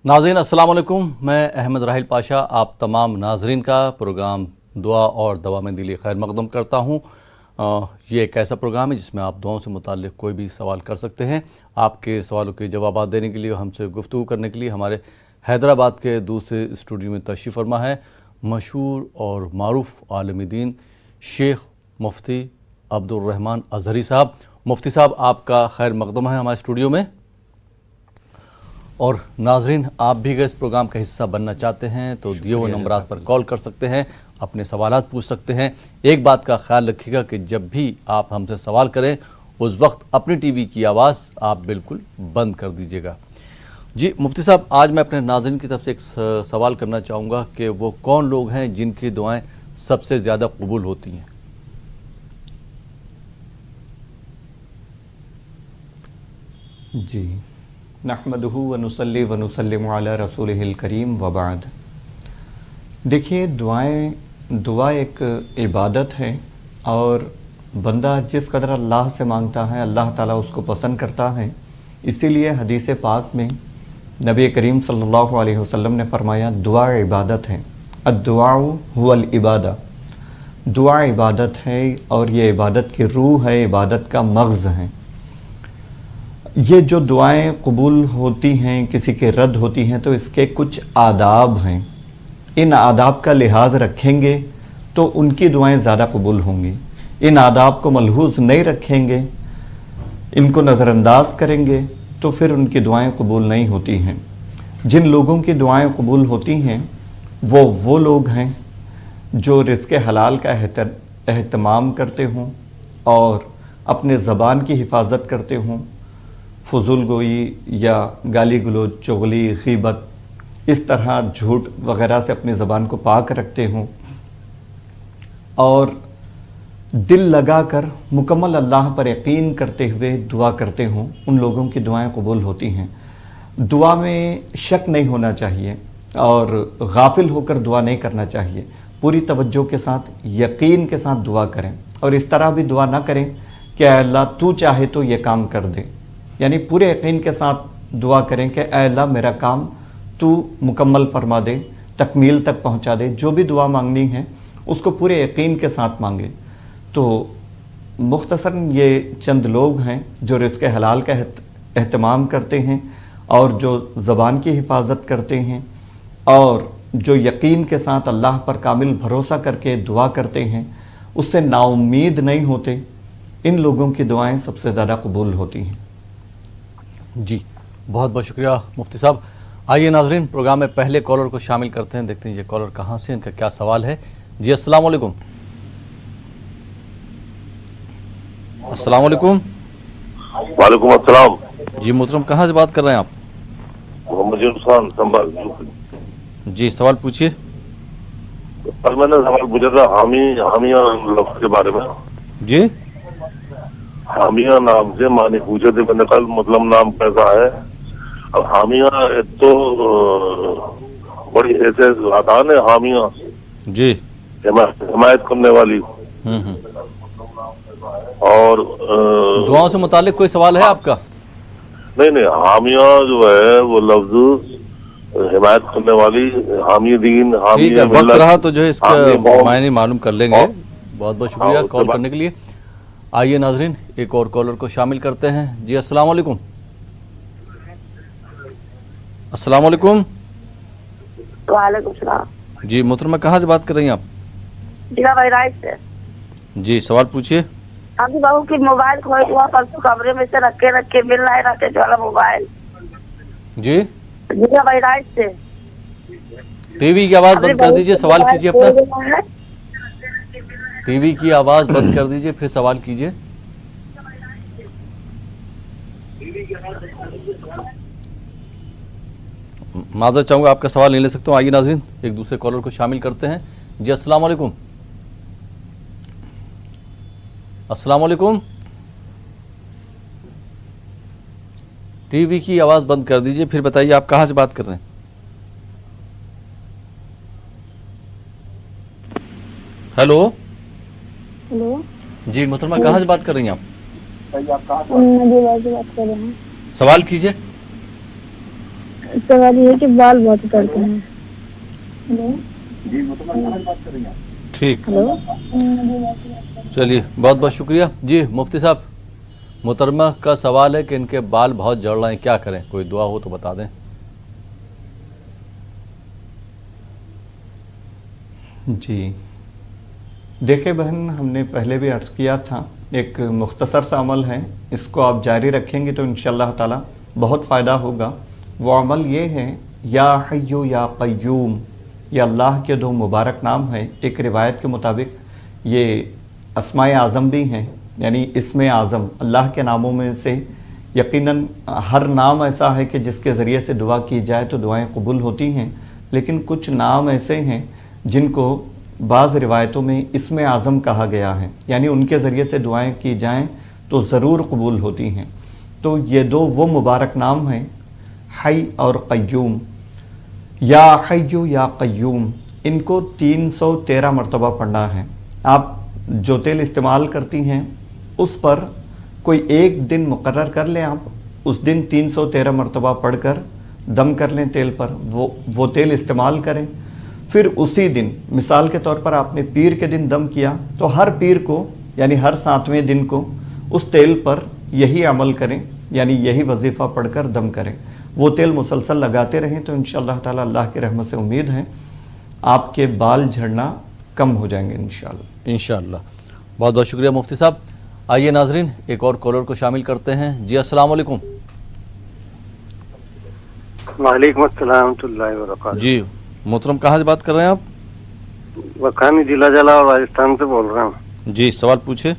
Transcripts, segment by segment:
नाज़रीन अस्सलाम वालेकुम। मैं अहमद राहिल पाशा आप तमाम नाजरीन का प्रोग्राम दुआ और दवा में दिली खैर मकदम करता हूँ। ये एक ऐसा प्रोग्राम है जिसमें आप दुआओं से मुताल्लिक़ कोई भी सवाल कर सकते हैं। आपके सवालों के जवाब देने के लिए, हमसे गुफ्तगू करने के लिए हमारे हैदराबाद के दूसरे स्टूडियो में तशरीफ़ फरमा है मशहूर और मारूफ आलिम दीन शेख मुफ्ती अब्दुल रहमान अज़हरी साहब। मुफ्ती साहब, आपका खैर मकदम है हमारे स्टूडियो में। और नाजरीन, आप भी अगर इस प्रोग्राम का हिस्सा बनना चाहते हैं तो दिए हुए नंबरात पर कॉल कर सकते हैं, अपने सवालात पूछ सकते हैं। एक बात का ख्याल रखिएगा कि जब भी आप हमसे सवाल करें उस वक्त अपनी टीवी की आवाज़ आप बिल्कुल बंद कर दीजिएगा। जी मुफ्ती साहब, आज मैं अपने नाज़रीन की तरफ से एक सवाल करना चाहूँगा कि वो कौन लोग हैं जिनकी दुआएं सबसे ज़्यादा कबूल होती हैं। जी, नहमदुहु व नुसल्ली व नुसल्लिमु अला रसूलिहिल करीम व बाद। देखिए, दुआ एक इबादत है और बंदा जिस कदर अल्लाह से मांगता है अल्लाह ताला उसको पसंद करता है। इसीलिए हदीस पाक में नबी करीम सल्लल्लाहु अलैहि वसल्लम ने फरमाया, दुआ इबादत है, अद्दुआउ हुवल इबादा। दुआ इबादत है और ये इबादत की रूह है, इबादत का मग़ज़ है। ये जो दुआएं कबूल होती हैं, किसी के रद्द होती हैं, तो इसके कुछ आदाब हैं। इन आदाब का लिहाज रखेंगे तो उनकी दुआएं ज़्यादा कबूल होंगी। इन आदाब को मलहूज़ नहीं रखेंगे, इनको नज़रअंदाज करेंगे तो फिर उनकी दुआएं कबूल नहीं होती हैं। जिन लोगों की दुआएं कबूल होती हैं वो लोग हैं जो रिज़्क़ हलाल का एहतमाम करते हों और अपने ज़बान की हिफाजत करते हों, फजूल गोई या गाली गलोच, चुगली, ग़ीबत, इस तरह झूठ वगैरह से अपनी ज़बान को पाक रखते हों और दिल लगाकर मुकम्मल अल्लाह पर यकीन करते हुए दुआ करते हों, उन लोगों की दुआएं कबूल होती हैं। दुआ में शक नहीं होना चाहिए और गाफिल होकर दुआ नहीं करना चाहिए। पूरी तवज्जो के साथ, यकीन के साथ दुआ करें और इस तरह भी दुआ ना करें कि अल्लाह तू चाहे तो ये काम कर दे। यानी पूरे यकीन के साथ दुआ करें कि ऐ अल्लाह मेरा काम तू मुकम्मल फरमा दे, तकमील तक पहुंचा दे। जो भी दुआ मांगनी है उसको पूरे यकीन के साथ मांगे। तो मुख्तसरन ये चंद लोग हैं जो रिज़्क़ हलाल का एहतमाम करते हैं और जो ज़बान की हिफाजत करते हैं और जो यकीन के साथ अल्लाह पर कामिल भरोसा करके दुआ करते हैं, उससे नाउम्मीद नहीं होते। इन लोगों की दुआएं सबसे ज़्यादा कबूल होती हैं। जी बहुत बहुत शुक्रिया मुफ्ती साहब। आइए नाजरीन, प्रोग्राम में पहले कॉलर को शामिल करते हैं। देखते हैं ये कॉलर कहाँ से, इनका क्या सवाल है। जी अस्सलाम वालेकुम। अस्सलाम वालेकुम। वालेकुम अस्सलाम। जी मोहतरम, कहाँ से बात कर रहे हैं आप? मोहम्मद खान संभाल। जी सवाल पूछिए। कल मैंने सवाल पूछा था हामिया लफ्ज़ के बारे में। जी हामिया नाम से मानी पूछे थे मैंने कल, मतलब नाम कैसा है। अब हामिया एक तो बड़ी ऐसे आसान है हामिया, जी हिमायत करने वाली। और दुआओं से मुतालिक कोई सवाल है आपका? नहीं, हामिया जो है वो लफ्ज हिमायत करने वाली, हामी दीन, हामी ठीक है, वक्त रहा तो जो है इसका मायने मालूम कर लेंगे। बहुत बहुत शुक्रिया कॉल करने के लिए। आइए नाजरीन, एक और कॉलर को शामिल करते हैं। जी अस्सलाम वालेकुम। अस्सलाम वालेकुम। वालेकुम सलाम। जी मोहतरमा, कहाँ से बात कर रही हैं आप? जिला बहराइच से। जी सवाल पूछिए। अभी बहू की मोबाइल खोई हुआ, परसों कमरे में से रख के मिल रहा है रखे वाला मोबाइल। जी जिला बहराइच से। टीवी की आवाज़ बंद कर दीजिए, सवाल कीजिए अपना। टीवी की आवाज़ बंद कर दीजिए, फिर सवाल कीजिए। माज़रत चाहूँगा, आपका सवाल नहीं ले सकता हूँ। आइए नाज़रीन, एक दूसरे कॉलर को शामिल करते हैं। जी अस्सलाम वालेकुम। अस्सलाम वालेकुम। टीवी की आवाज़ बंद कर दीजिए, फिर बताइए आप कहाँ से बात कर रहे हैं। हेलो हेलो जी मोहतरमा, कहाँ से बात कर रही हैं आप? बात कर रहे हैं। सवाल कीजिए। सवाल ये है कि बाल बहुत उतरते हैं। हेलो ठीक, हेलो चलिए बहुत बहुत शुक्रिया। जी मुफ्ती साहब, मोहतरमा का सवाल है कि इनके बाल बहुत झड़ रहे हैं, क्या करें? कोई दुआ हो तो बता दें। जी देखिए बहन, हमने पहले भी अर्ज़ किया था, एक मुख्तसर सा अमल है, इसको आप जारी रखेंगे तो इंशाअल्लाह ताला बहुत फ़ायदा होगा। वो अमल ये है, या हय्यु या क़य्यूम, ये अल्लाह के दो मुबारक नाम हैं। एक रिवायत के मुताबिक ये अस्माए आज़म भी हैं, यानी इसमें आज़म अल्लाह के नामों में से यकीनन हर नाम ऐसा है कि जिसके ज़रिए से दुआ की जाए तो दुआएं कबूल होती हैं, लेकिन कुछ नाम ऐसे हैं जिनको बाज़ रिवायतों में इसमें आज़म कहा गया है, यानी उनके ज़रिए से दुआएं की जाएं तो ज़रूर कबूल होती हैं। तो ये दो वो मुबारक नाम हैं, हई और क़य्यूम। या हय्यु या क़य्यूम, इनको 313 मरतबा पढ़ना है। आप जो तेल इस्तेमाल करती हैं उस पर कोई एक दिन मुकर्रर कर लें, आप उस दिन 313 मरतबा पढ़कर दम कर लें तेल पर, वो तेल इस्तेमाल करें। फिर उसी दिन, मिसाल के तौर पर आपने पीर के दिन दम किया, तो हर पीर को यानी हर 7वें दिन को उस तेल पर यही अमल करें, यानी यही वजीफ़ा पढ़कर दम करें। वो तेल मुसलसल लगाते रहें तो इंशाअल्लाह ताला अल्लाह की रहमत से उम्मीद है आपके बाल झड़ना कम हो जाएंगे इंशाअल्लाह। इंशाअल्लाह। बहुत बहुत शुक्रिया मुफ्ती साहब। आइए नाजरीन, एक और कॉलर को शामिल करते हैं। जी अस्सलाम वालेकुम। वालेकुम अस्सलाम रहमतुल्लाहि व बरकातहू। जी मोहतरम, कहाँ से बात कर रहे हैं आप? बखानी जिला जलाल राजस्थान से बोल रहा हूँ। जी सवाल पूछे।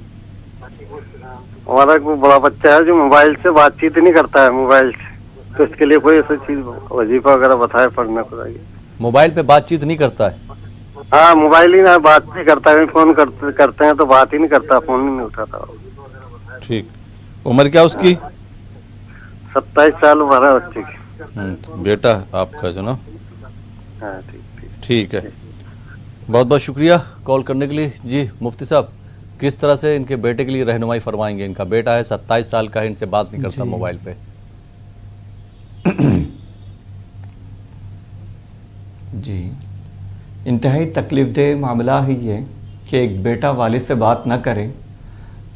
हमारा कोई बड़ा बच्चा है जो मोबाइल से बातचीत नहीं करता है मोबाइल से, तो इसके लिए कोई ऐसी चीज वजीफा वगैरह बताए पढ़ना पड़ेगी। मोबाइल पे बातचीत नहीं करता है? हाँ, मोबाइल ही ना बात नहीं करता है, फोन करते हैं तो बात ही नहीं करता, फोन ही नहीं उठाता। ठीक, उम्र क्या उसकी? 27 साल उम्र है बच्चे की। तो बेटा आपका जो ना। हाँ ठीक। ठीक है, बहुत बहुत शुक्रिया कॉल करने के लिए। जी मुफ्ती साहब, किस तरह से इनके बेटे के लिए रहनुमाई फरमाएंगे? इनका बेटा है, 27 साल का है, इनसे बात नहीं करता मोबाइल पे। जी इंतहाई तकलीफ दह मामला ही है कि एक बेटा वालिद से बात न करे,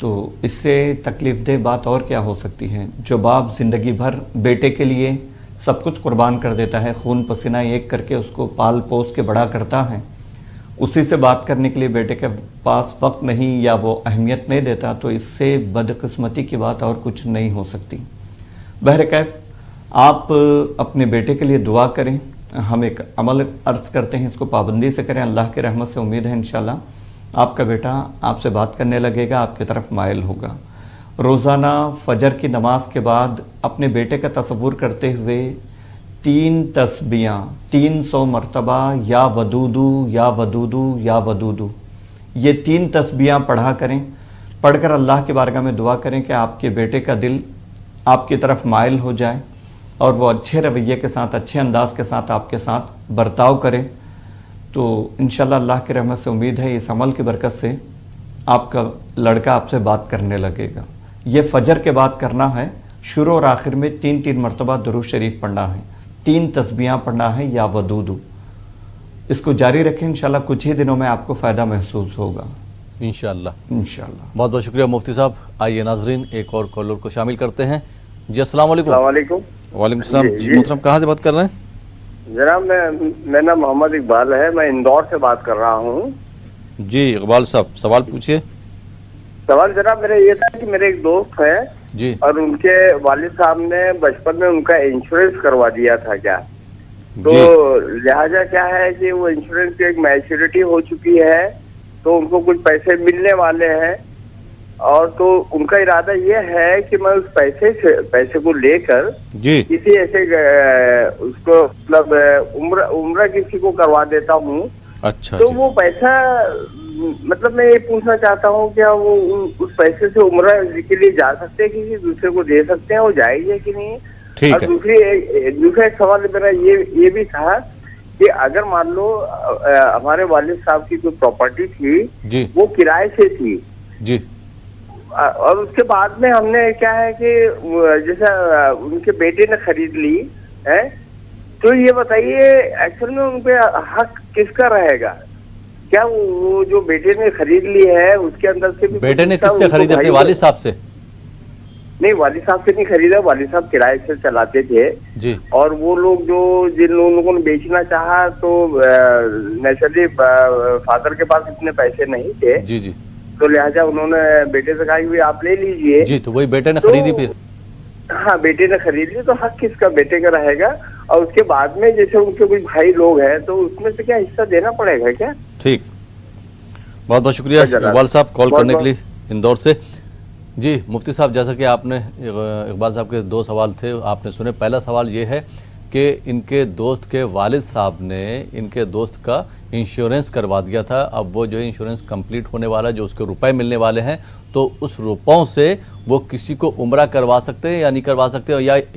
तो इससे तकलीफ दह बात और क्या हो सकती है। जो बाप ज़िंदगी भर बेटे के लिए सब कुछ कुर्बान कर देता है, खून पसीना एक करके उसको पाल पोस के बड़ा करता है, उसी से बात करने के लिए बेटे के पास वक्त नहीं या वो अहमियत नहीं देता, तो इससे बदकिस्मती की बात और कुछ नहीं हो सकती। बहरकैफ आप अपने बेटे के लिए दुआ करें। हम एक अमल अर्ज़ करते हैं, इसको पाबंदी से करें, अल्लाह की रहमत से उम्मीद है इंशाल्लाह आपका बेटा आपसे बात करने लगेगा, आपकी तरफ माइल होगा। रोज़ाना फजर की नमाज के बाद अपने बेटे का तसव्वुर करते हुए 3 तस्बीहां 300 मरतबा या वदूदू या वदूदू या वदूदू, ये 3 तस्बीहां पढ़ा करें। पढ़कर अल्लाह की बारगाह में दुआ करें कि आपके बेटे का दिल आपकी तरफ माइल हो जाए और वो अच्छे रवैये के साथ, अच्छे अंदाज के साथ आपके साथ बर्ताव करे। तो इंशाल्लाह अल्लाह की रहमत से उम्मीद है इस अमल की बरकत से आपका लड़का आपसे बात करने लगेगा। ये फजर के बाद करना है, शुरू और आखिर में 3-3 मरतबा दुरूद शरीफ पढ़ना है, 3 तस्बीहां पढ़ना है या वदूदू। इसको जारी रखें, इंशाल्लाह कुछ ही दिनों में आपको फ़ायदा महसूस होगा इंशाल्लाह। इंशाल्लाह। बहुत बहुत शुक्रिया मुफ्ती साहब। आइए नाजरीन, एक और कॉलर को शामिल करते हैं। जी अस्सलाम वालेकुम। वालेकुम सलाम। जी मोहतरम, कहाँ से बात कर रहे हैं? जनाब मेरा नाम मोहम्मद इकबाल है, मैं इंदौर से बात कर रहा हूँ। जी इकबाल साहब, सवाल पूछिए। सवाल जनाब मेरा ये था कि मेरे एक दोस्त है जी, और उनके वालिद साहब ने बचपन में उनका इंश्योरेंस करवा दिया था क्या, तो लिहाजा क्या है कि वो इंश्योरेंस की एक मैच्योरिटी हो चुकी है, तो उनको कुछ पैसे मिलने वाले हैं, और तो उनका इरादा ये है कि मैं उस पैसे को लेकर जी किसी ऐसे उसको मतलब उम्र किसी को करवा देता हूँ। अच्छा तो जी। वो पैसा मतलब मैं ये पूछना चाहता हूँ, क्या वो उस पैसे से उम्र के लिए जा सकते हैं, किसी दूसरे को दे सकते हैं, वो जाएगी कि नहीं? ठीक और है। दूसरा एक सवाल मेरा ये भी था कि अगर मान लो हमारे वालिद साहब की कोई प्रॉपर्टी थी जी वो किराए से थी जी, और उसके बाद में हमने क्या है कि जैसा उनके बेटे ने खरीद ली है, तो ये बताइए एक्चुअल में उन पे हक किसका रहेगा? क्या वो जो बेटे ने खरीद ली है उसके अंदर से भी बेटे ने कुछ किससे उनको खरीदे? अपने भाई- वालिद साहब से? नहीं, वालिद साहब से नहीं खरीदा, वालिद साहब किराए से चलाते थे। जी और वो लोग जो जिन लोगों ने बेचना चाहा तो नेचुरली फादर के पास इतने पैसे नहीं थे, जी जी तो लिहाजा उन्होंने बेटे से कहा कि भाई आप ले लीजिए। जी, तो वही बेटे ने तो- खरीदी फिर? हाँ, बेटे ने खरीद ली, तो हक किसका? बेटे का रहेगा। और उसके बाद में जैसे उनके कोई भाई लोग हैं तो उसमें से क्या हिस्सा देना पड़ेगा क्या? ठीक, बहुत बहुत शुक्रिया जनाब। इकबाल साहब कॉल बहुत करने के बहुत- लिए इंदौर से। जी मुफ्ती साहब, जैसा कि आपने इकबाल साहब के दो सवाल थे आपने सुने। पहला सवाल ये है कि इनके दोस्त के वालिद साहब ने इनके दोस्त का इंश्योरेंस करवा दिया था। अब वो जो इंश्योरेंस कंप्लीट होने वाला है, जो उसके रुपए मिलने वाले हैं, तो उस रुपयों से वो किसी को उम्रा करवा सकते हैं या नहीं करवा सकते,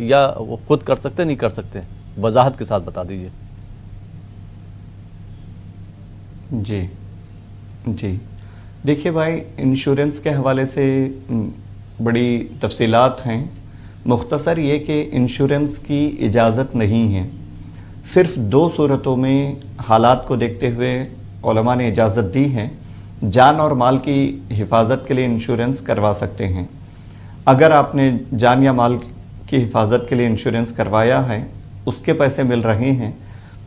या वो खुद कर सकते नहीं कर सकते? वजाहत के साथ बता दीजिए। जी जी, देखिए भाई, इंश्योरेंस के हवाले से बड़ी तफसीलात हैं। मुख्तसर ये कि इंश्योरेंस की इजाज़त नहीं है। सिर्फ दो सूरतों में हालात को देखते हुए उलमा ने इजाज़त दी है। जान और माल की हिफाजत के लिए इंश्योरेंस करवा सकते हैं। अगर आपने जान या माल की हिफाजत के लिए इंश्योरेंस करवाया है, उसके पैसे मिल रहे हैं,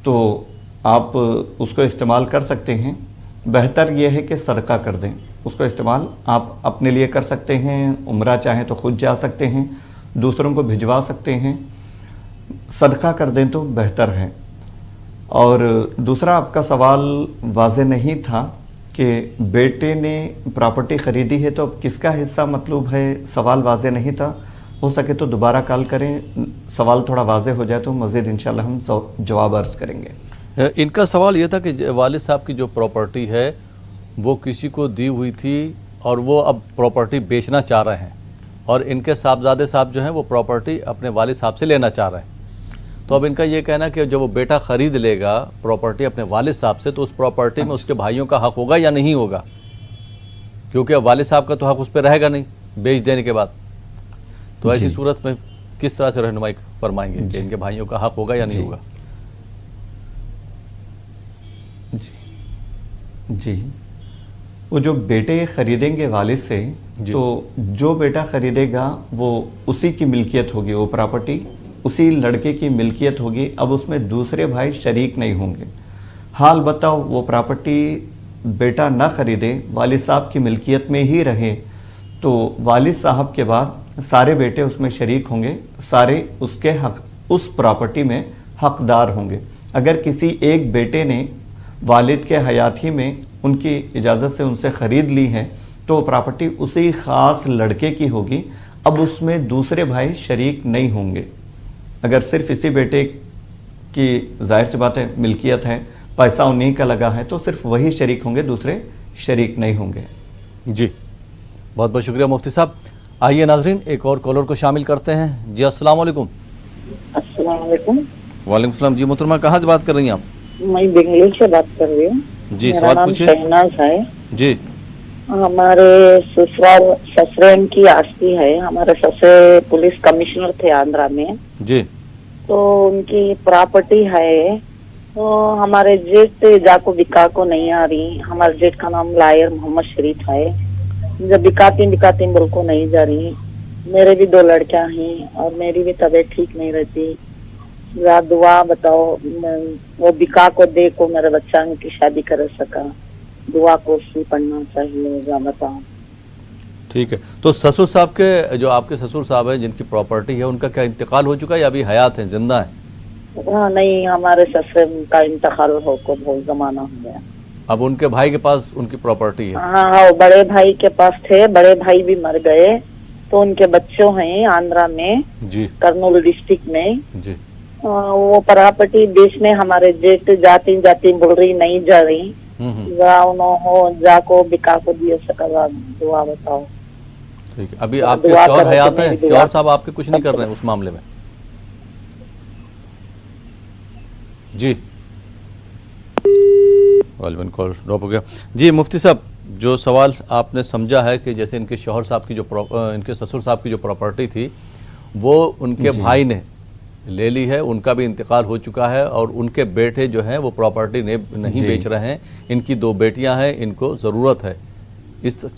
तो आप उसको इस्तेमाल कर सकते हैं। बेहतर यह है कि सदका कर दें उसको। इस्तेमाल आप अपने लिए कर सकते हैं, उम्रा चाहें तो खुद जा सकते हैं, दूसरों को भिजवा सकते हैं। सदका कर दें तो बेहतर है। और दूसरा आपका सवाल वाज़े नहीं था कि बेटे ने प्रॉपर्टी ख़रीदी है तो अब किसका हिस्सा मतलूब है, सवाल वाज़े नहीं था। हो सके तो दोबारा कॉल करें, सवाल थोड़ा वाज़े हो जाए तो मज़ीद इंशाल्लाह हम जवाब अर्ज़ करेंगे। इनका सवाल ये था कि वालिद साहब की जो प्रॉपर्टी है वो किसी को दी हुई थी और वो अब प्रॉपर्टी बेचना चाह रहे हैं, और इनके साहबजादे साहब जो हैं वो प्रॉपर्टी अपने वालिद साहब से लेना चाह रहे हैं। तो अब इनका ये कहना कि जब वो बेटा ख़रीद लेगा प्रॉपर्टी अपने वालिद साहब से, तो उस प्रॉपर्टी में उसके भाइयों का हक़ होगा या नहीं होगा? क्योंकि अब वालिद साहब का तो हक़ उस पर रहेगा नहीं बेच देने के बाद। तो ऐसी सूरत में किस तरह से रहनुमाई फरमाएंगे कि इनके भाइयों का हक़ होगा या नहीं होगा? जी, वो जो बेटे ख़रीदेंगे वालिद से, तो जो बेटा ख़रीदेगा वो उसी की मिल्कियत होगी, वो प्रॉपर्टी उसी लड़के की मिल्कियत होगी। अब उसमें दूसरे भाई शरीक नहीं होंगे। हाल बताओ, वो प्रॉपर्टी बेटा ना ख़रीदे, वालिद साहब की मिल्कियत में ही रहे, तो वालिद साहब के बाद सारे बेटे उसमें शरीक होंगे, सारे उसके हक उस प्रॉपर्टी में हकदार होंगे। अगर किसी एक बेटे ने वालिद के हयाती में उनकी इजाज़त से उनसे ख़रीद ली है तो प्रॉपर्टी उसी ख़ास लड़के की होगी। अब उसमें दूसरे भाई शरीक नहीं होंगे। अगर सिर्फ इसी बेटे की जाहिर सी बात है मिल्कियत है, पैसा उन्हीं का लगा है, तो सिर्फ वही शरीक होंगे, दूसरे शरीक नहीं होंगे। जी बहुत बहुत शुक्रिया मुफ्ती साहब। आइए नाजरीन, एक और कॉलर को शामिल करते हैं। जी अस्सलाम वालेकुम। अस्सलाम वालेकुम। वालेकुम सलाम। जी मोहतरमा, कहाँ से बात कर रही हैं आप? मैं बेंगलुरु से बात कर रही हूँ। जी, मेरा सवाल नाम पूछिए। शहनाज है। जी हमारे ससुराल ससुरेन की आस्ती है। हमारे ससुर पुलिस कमिश्नर थे आंध्रा में, जी तो उनकी प्रॉपर्टी है। तो हमारे जेठ जाको बिका को नहीं आ रही। हमारे जेठ का नाम लायर मोहम्मद शरीफ है। जब बिकाती बोल को नहीं जा रही। मेरे भी दो लड़कियां हैं और मेरी भी तबीयत ठीक नहीं रहती। दुआ बताओ, वो बिका को दे को मेरे बच्चा की शादी कर सका। दुआ को उसकी पढ़ना चाहिए, बताओ। ठीक है। तो ससुर साहब के, जो आपके ससुर साहब हैं जिनकी प्रॉपर्टी है, उनका क्या इंतकाल हो चुका है या अभी हयात है, जिंदा है? हाँ नहीं, हमारे ससुर का इंतकाल हो को बहुत जमाना हो गया। अब उनके भाई के पास उनकी प्रॉपर्टी है? हाँ, वो बड़े भाई के पास थे। बड़े भाई भी मर गए, तो उनके बच्चों हैं आंध्रा में, जी कर्नूल डिस्ट्रिक्ट में। जी वो प्रॉपर्टी बेचने हमारे जेठ जाती बोल रही नहीं जा रही। जाको बिका को दिए सका। दुआ बताओ। ठीक है। अभी तो आपके दुआ शौहर करो हयात कि हैं? मेरी दुआ- शौहर साहब आपके कुछ नहीं कर रहे हैं उस मामले में? जी वालवन कॉल ड्रॉप हो गया। जी मुफ्ती साहब, जो सवाल आपने समझा है कि जैसे इनके शौहर साहब की जो इनके ससुर साहब की जो प्रॉपर्टी थी, वो उनके भाई ने لے لی ہے، ان کا بھی انتقال ہو چکا ہے اور ان کے بیٹے جو ہیں وہ پراپرٹی نہیں بیچ رہے ہیں، ان کی 2 بیٹیاں ہیں، ان کو ضرورت ہے،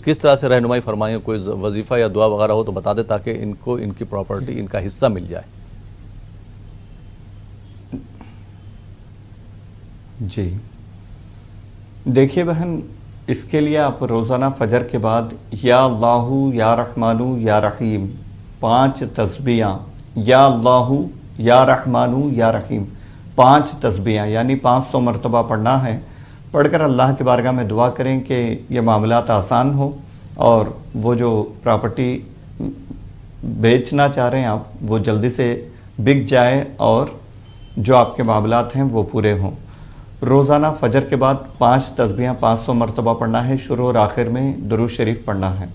کس طرح سے رہنمائی فرمائیں؟ کوئی وظیفہ یا دعا وغیرہ ہو تو بتا دیں تاکہ ان کو ان کی پراپرٹی، ان کا حصہ مل جائے۔ جی دیکھیے بہن، اس کے لیے آپ روزانہ فجر کے بعد یا اللہ یا رحمانو یا رحیم 5 تسبیحاں، یا اللہ یا رحمانو یا رحیم 5 تسبیحاں یعنی 500 مرتبہ پڑھنا ہے۔ پڑھ کر اللہ کی بارگاہ میں دعا کریں کہ یہ معاملات آسان ہو اور وہ جو پراپرٹی بیچنا چاہ رہے ہیں آپ وہ جلدی سے بک جائے اور جو آپ کے معاملات ہیں وہ پورے ہوں۔ روزانہ فجر کے بعد 5 تسبیحاں 500 مرتبہ پڑھنا ہے، شروع اور آخر میں درود شریف پڑھنا ہے۔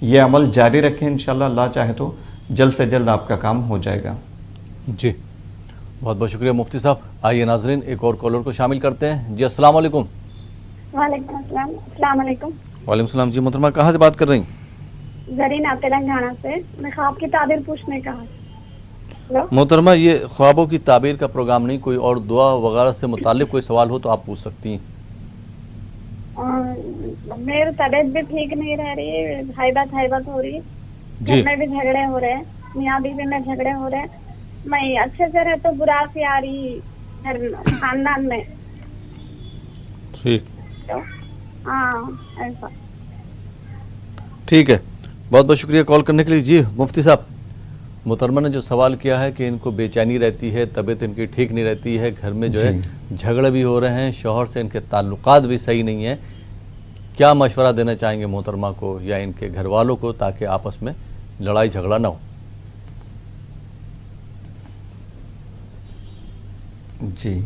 یہ عمل جاری رکھیں، انشاءاللہ اللہ چاہے تو جلد سے جلد آپ کا کام ہو جائے گا۔ جی بہت بہت شکریہ مفتی صاحب۔ آئیے ناظرین ایک اور کالر کو شامل کرتے ہیں۔ جی السلام علیکم۔ وعلیکم السلام۔ السلام علیکم۔ وعلیکم السلام۔ جی محترمہ کہاں سے بات کر رہی ہیں؟ زرین آپ تلنگانہ سے، میں خواب کی تعبیر پوچھنے کا ہے۔ محترمہ یہ خوابوں کی تعبیر کا پروگرام نہیں، کوئی اور دعا وغیرہ سے متعلق کوئی سوال ہو تو آپ پوچھ سکتی ہیں۔ میری طبیعت بھی ٹھیک نہیں رہ رہی، حیبت ہو رہی ہے، جی گھر میں بھی جھگڑے ہو رہے ہیں، میاں بیوی میں جھگڑے ہو رہے ہیں، میں اچھے سے رہ تو برا سی آ رہی گھر خاندان میں، ٹھیک ہاں ایسا۔ ٹھیک ہے، بہت بہت شکریہ کال کرنے کے لیے۔ جی مفتی صاحب، محترمہ نے جو سوال کیا ہے کہ ان کو بے چینی رہتی ہے، طبیعت ان کی ٹھیک نہیں رہتی ہے، گھر میں جو ہے جھگڑے بھی ہو رہے ہیں، شوہر سے ان کے تعلقات بھی صحیح نہیں ہیں، کیا مشورہ دینا چاہیں گے محترمہ کو یا ان کے گھر والوں کو تاکہ آپس میں لڑائی جھگڑا نہ ہو؟ جی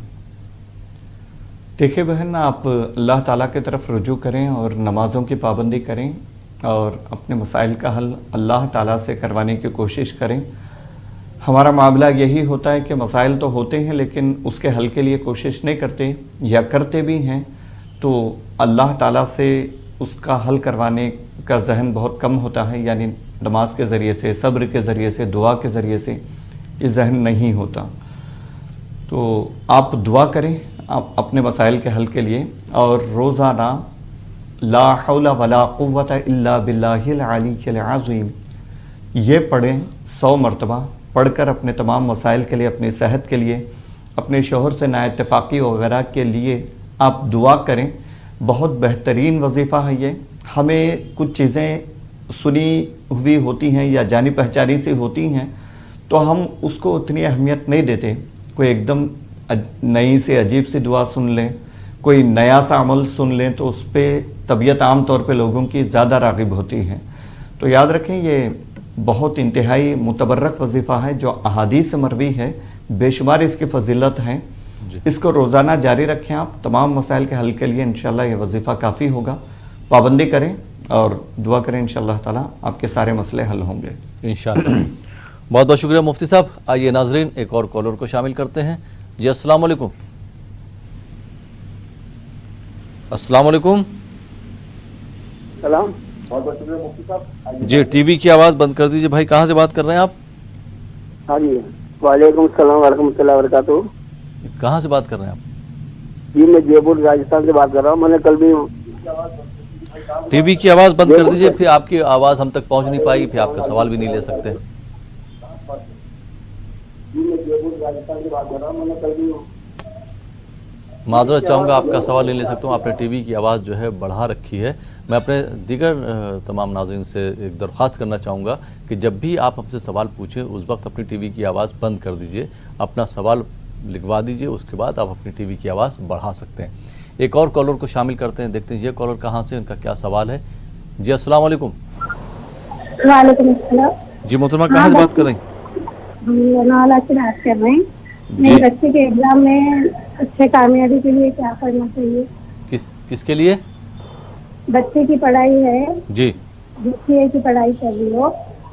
دیکھیں بہن، آپ اللہ تعالیٰ کی طرف رجوع کریں اور نمازوں کی پابندی کریں اور اپنے مسائل کا حل اللہ تعالیٰ سے کروانے کی کوشش کریں۔ ہمارا معاملہ یہی ہوتا ہے کہ مسائل تو ہوتے ہیں لیکن اس کے حل کے لیے کوشش نہیں کرتے، یا کرتے بھی ہیں تو اللہ تعالیٰ سے اس کا حل کروانے کا ذہن بہت کم ہوتا ہے، یعنی نماز کے ذریعے سے، صبر کے ذریعے سے، دعا کے ذریعے سے یہ ذہن نہیں ہوتا۔ تو آپ دعا کریں اپنے مسائل کے حل کے لیے، اور روزانہ لا حول ولا قوت الا باللہ العلی العظیم یہ پڑھیں 100 مرتبہ، پڑھ کر اپنے تمام مسائل کے لیے، اپنی صحت کے لیے، اپنے شوہر سے نا اتفاقی وغیرہ کے لیے آپ دعا کریں۔ بہت بہترین وظیفہ ہے یہ۔ ہمیں کچھ چیزیں سنی ہوئی ہوتی ہیں یا جانی پہچانی سی ہوتی ہیں تو ہم اس کو اتنی اہمیت نہیں دیتے، کوئی ایک دم نئی سے عجیب سی دعا سن لیں، کوئی نیا سا عمل سن لیں تو اس پہ طبیعت عام طور پہ لوگوں کی زیادہ راغب ہوتی ہے۔ تو یاد رکھیں یہ بہت انتہائی متبرک وظیفہ ہے جو احادیث سے مروی ہے، بے شمار اس کی فضیلت ہیں۔ اس کو روزانہ جاری رکھیں آپ تمام مسائل کے حل کے لیے، انشاءاللہ یہ وظیفہ کافی ہوگا۔ پابندی کریں اور دعا کریں، انشاءاللہ تعالیٰ آپ کے سارے مسئلے حل ہوں گے انشاءاللہ۔ بہت بہت شکریہ مفتی صاحب۔ آئیے ناظرین ایک اور کالر کو شامل کرتے ہیں۔ جی السلام علیکم۔ السلام علیکم۔ سلام۔ جی ٹی وی کی آواز بند کر دیجئے بھائی، کہاں سے بات کر رہے ہیں آپ؟ ہاں جی، وعلیکم السلام ورحمۃ اللہ وبرکاتہ۔ کہاں سے بات کر رہے ہیں آپ؟ جی میں جے پور راجستھان سے بات کر رہا ہوں۔ میں نے کل بھی ٹی وی کی آواز بند کر دیجئے، پھر آپ کی آواز ہم تک پہنچ نہیں پائے گی، پھر آپ کا سوال بھی نہیں لے سکتے۔ معذرت چاہوں گا، آپ کا سوال نہیں لے سکتا ہوں، آپ نے ٹی وی کی آواز جو ہے بڑھا رکھی ہے۔ میں اپنے دیگر تمام ناظرین سے ایک درخواست کرنا چاہوں گا کہ جب بھی آپ ہم سے سوال پوچھیں اس وقت اپنی ٹی وی کی آواز بند کر دیجئے، اپنا سوال لکھوا دیجئے، اس کے بعد آپ اپنی ٹی وی کی آواز بڑھا سکتے ہیں۔ ایک اور کالر کو شامل کرتے ہیں، دیکھتے ہیں یہ کالر کہاں سے، ان کا کیا سوال ہے۔ جی السلام علیکم۔ وعلیکم السلام۔ جی محترمہ کہاں سے بات کر رہی ہیں؟ نالا سے بات کر رہے ہیں۔ میرے بچے کے ایگزام میں اچھے کامیابی کے لیے کیا کرنا چاہیے؟ کس کے لیے؟ بچے کی پڑھائی ہے جی، BCA کی پڑھائی کر رہی ہو،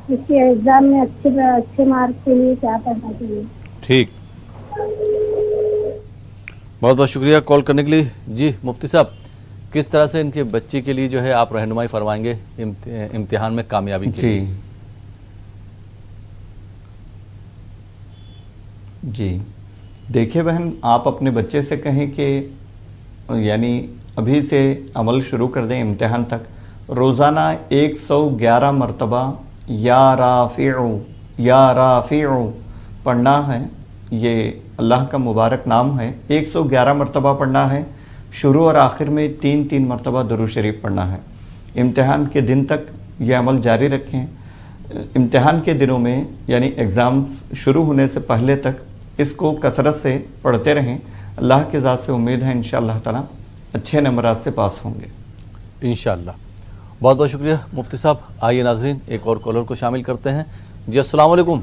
اس کے ایگزام میں اچھے مارکس کے لیے کیا کرنا چاہیے؟ ٹھیک، بہت بہت شکریہ کال کرنے کے لیے۔ جی مفتی صاحب، کس طرح سے ان کے بچے کے لیے جو ہے آپ رہنمائی فرمائیں گے امتحان میں کامیابی کے لیے؟ جی دیکھیے بہن، آپ اپنے بچے سے کہیں کہ یعنی ابھی سے عمل شروع کر دیں امتحان تک، روزانہ 111 مرتبہ یا رافع پڑھنا ہے۔ یہ اللہ کا مبارک نام ہے، 111 مرتبہ پڑھنا ہے۔ شروع اور آخر میں 3 مرتبہ درود شریف پڑھنا ہے۔ امتحان کے دن تک یہ عمل جاری رکھیں۔ امتحان کے دنوں میں یعنی ایگزام شروع ہونے سے پہلے تک اس کو کثرت سے پڑھتے رہیں۔ اللہ کی ذات سے امید ہے انشاءاللہ تعالی اچھے نمبرات سے پاس ہوں گے انشاءاللہ۔ بہت بہت شکریہ مفتی صاحب۔ آئیے ناظرین ایک اور کالر کو شامل کرتے ہیں۔ جی السلام علیکم۔